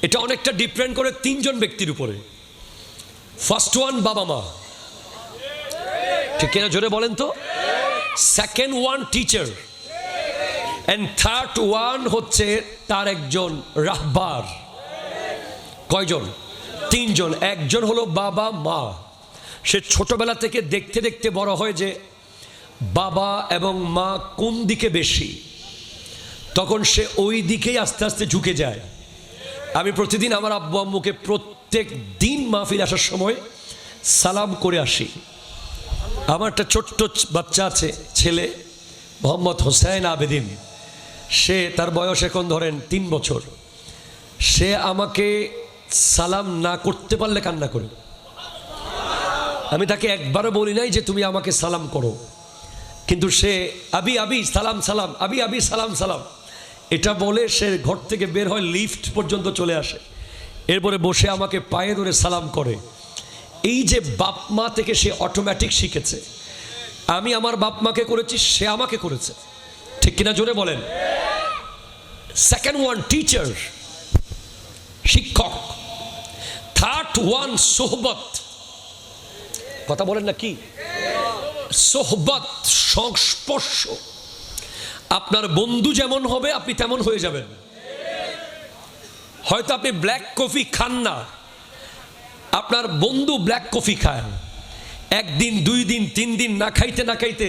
এটা অনেকটা ডিপেন্ড করে তিনজন ব্যক্তির উপরে। ফার্স্ট ওয়ান বাবা মা, ঠিক কিনা জোরে বলেন তো? Second one teacher, and third one হচ্ছে তার একজন রাহবার। কয়জন? তিনজন। একজন হলো বাবা মা। সে ছোটবেলা থেকে দেখতে দেখতে বড় হয় যে বাবা এবং মা কোন দিকে বেশি, তখন সে ওই দিকেই আস্তে আস্তে ঝুঁকে যায়। আমি প্রতিদিন আমার আব্বু আম্মুকে প্রত্যেক দিন মাহফিল আসার সময় সালাম করে আসি। আমার একটা ছোট্ট বাচ্চা আছে, ছেলে, মোহাম্মদ হোসেন আবেদিন। সে, তার বয়স এখন ধরেন 3 বছর। সে আমাকে সালাম না করতে পারলে কান্না করে। আমি তাকে একবারও বলি নাই যে তুমি আমাকে সালাম করো, কিন্তু সে আবি আবি সালাম সালাম, আবি আবি সালাম সালাম এটা বলে সে ঘর থেকে বের হয়, লিফট পর্যন্ত চলে আসে, এরপরে বসে আমাকে পায়ে ধরে সালাম করে। এই যে বাপ মা থেকে সে অটোমেটিক শিখেছে। আমি আমার বাপ মাকে করেছি, সে আমাকে করেছে। ঠিক কিনা জোরে বলেন? সেকেন্ড ওয়ান টিচার, শিক্ষক। থার্ড ওয়ান সোহবত। কথা বলেন না কি? সোহবত, সংস্পর্শ। আপনার বন্ধু যেমন হবে আপনি তেমন হয়ে যাবেন। হয়তো আপনি ব্ল্যাক কফি খান না, আপনার বন্ধু ব্ল্যাক কফি খায়। 1 দিন 2 দিন 3 দিন না খাইতে না খাইতে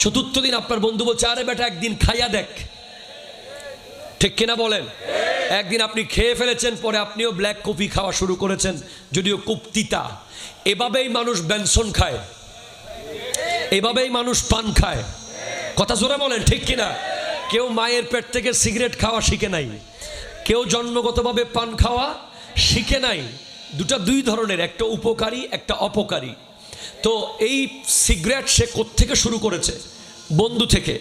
চতুর্থ দিন আপনার বন্ধু বলছে আরে বেটা একদিন খাইয়া দেখ। ঠিক কিনা বলেন? একদিন আপনি খেয়ে ফেলেছেন, পরে আপনিও ব্ল্যাক কফি খাওয়া শুরু করেছেন, যদিও খুব তিতা। এভাবেই মানুষ বেনসন খায়, এভাবেই মানুষ পান খায়। কথা জোরে বলেন, ঠিক কিনা? কেউ মায়ের পেট থেকে সিগারেট খাওয়া শিখে নাই, কেউ জন্মগতভাবে পান খাওয়া শিখে নাই। দুই ধরনের, একটা উপকারী একটা অপকারী। তো এই সিগারেট সে কোত্থেকে শুরু করেছে? বন্ধু থেকে।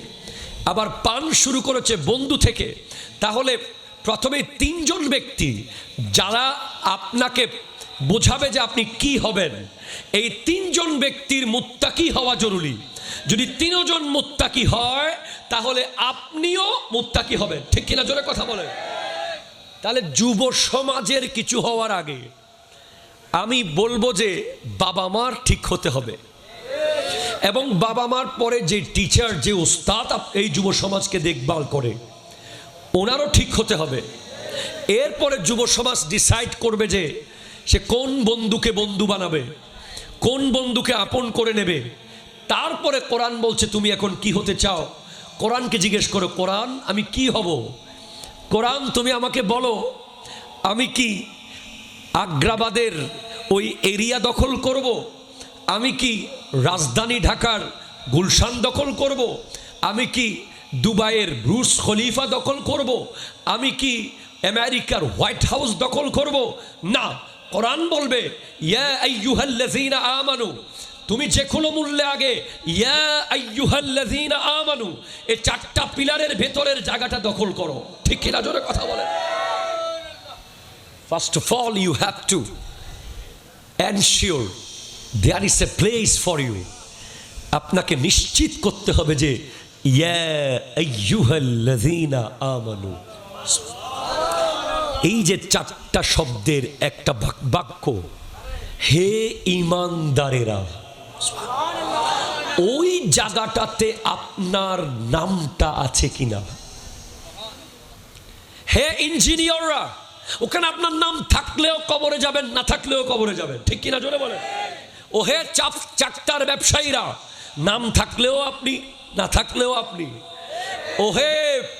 আবার পান শুরু করেছে বন্ধু থেকে। তাহলে প্রথমে তিনজন ব্যক্তি যারা আপনাকে বোঝাবে যে আপনি কি হবেন, এই তিনজন ব্যক্তির মুত্তাকি হওয়া জরুরি। যদি তিনজন মুত্তাকি হয় তাহলে আপনিও মুত্তাকি হবেন, ঠিক কিনা? জোরে কথা বলেন। তাহলে যুব সমাজের কিছু হওয়ার আগে আমি বলবো যে বাবা মার ঠিক হতে হবে, এবং বাবা মার পরে যে টিচার, যে উস্তাদ এই যুব সমাজকে দেখভাল করে, ওনারও ঠিক হতে হবে। এরপরে যুব সমাজ ডিসাইড করবে যে সে কোন বন্ধুকে বন্ধু বানাবে, কোন বন্ধুকে আপন করে নেবে। তারপরে কোরআন বলছে তুমি এখন কি হতে চাও? কোরআনকে জিজ্ঞেস করো, কোরআন আমি কি হব? কোরআন তুমি আমাকে বলো, আমি কি আগ্রাবাদের ওই এরিয়া দখল করব? আমি কি রাজধানী ঢাকার গুলশান দখল করব? আমি কি দুবাইয়ের ব্রুজ খলিফা দখল করব? আমি কি আমেরিকার হোয়াইট হাউস দখল করব? না, কোরআন বলবে ইয়া আইয়ুহাল্লাযীনা আমানু, তুমি যে কোনো মূল্যে আগে ইয়া আইয়ুহাল্লাযীনা আমানু এই চারটা পিলারের ভেতরের জায়গাটা দখল করো, ঠিক কিনা? জোরে কথা বলেন। First of all, you have to ensure there is a place for you. আপনাকে নিশ্চিত করতে হবে যে ইয়া আইয়ুহাল্লাযীনা আমানু, এই যে চারটা শব্দের একটা বাক্য, হে ঈমানদারেরা, ওই জায়গাটাতে আপনার নামটা আছে কিনা? হে ইঞ্জিনিয়াররা, ওখানে আপনার নাম থাকলেও কবরে যাবেন, না থাকলেও কবরে যাবেন, ঠিক কিনা? জোরে বলেন। ও হে চাকটার ব্যবসায়ীরা, নাম থাকলেও আপনি, না থাকলেও আপনি। ও হে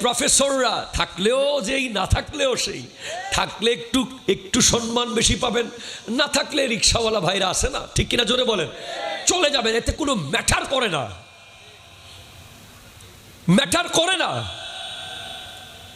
প্রফেসররা, থাকলেও যেই, না থাকলেও সেই। থাকলে একটু সম্মান বেশি পাবেন, না থাকলে রিক্সাওয়ালা ভাইরা আছে না, ঠিক কিনা? জোরে বলেন। চলে যাবেন, এতে কোনো ম্যাটার করে না, ম্যাটার করে না।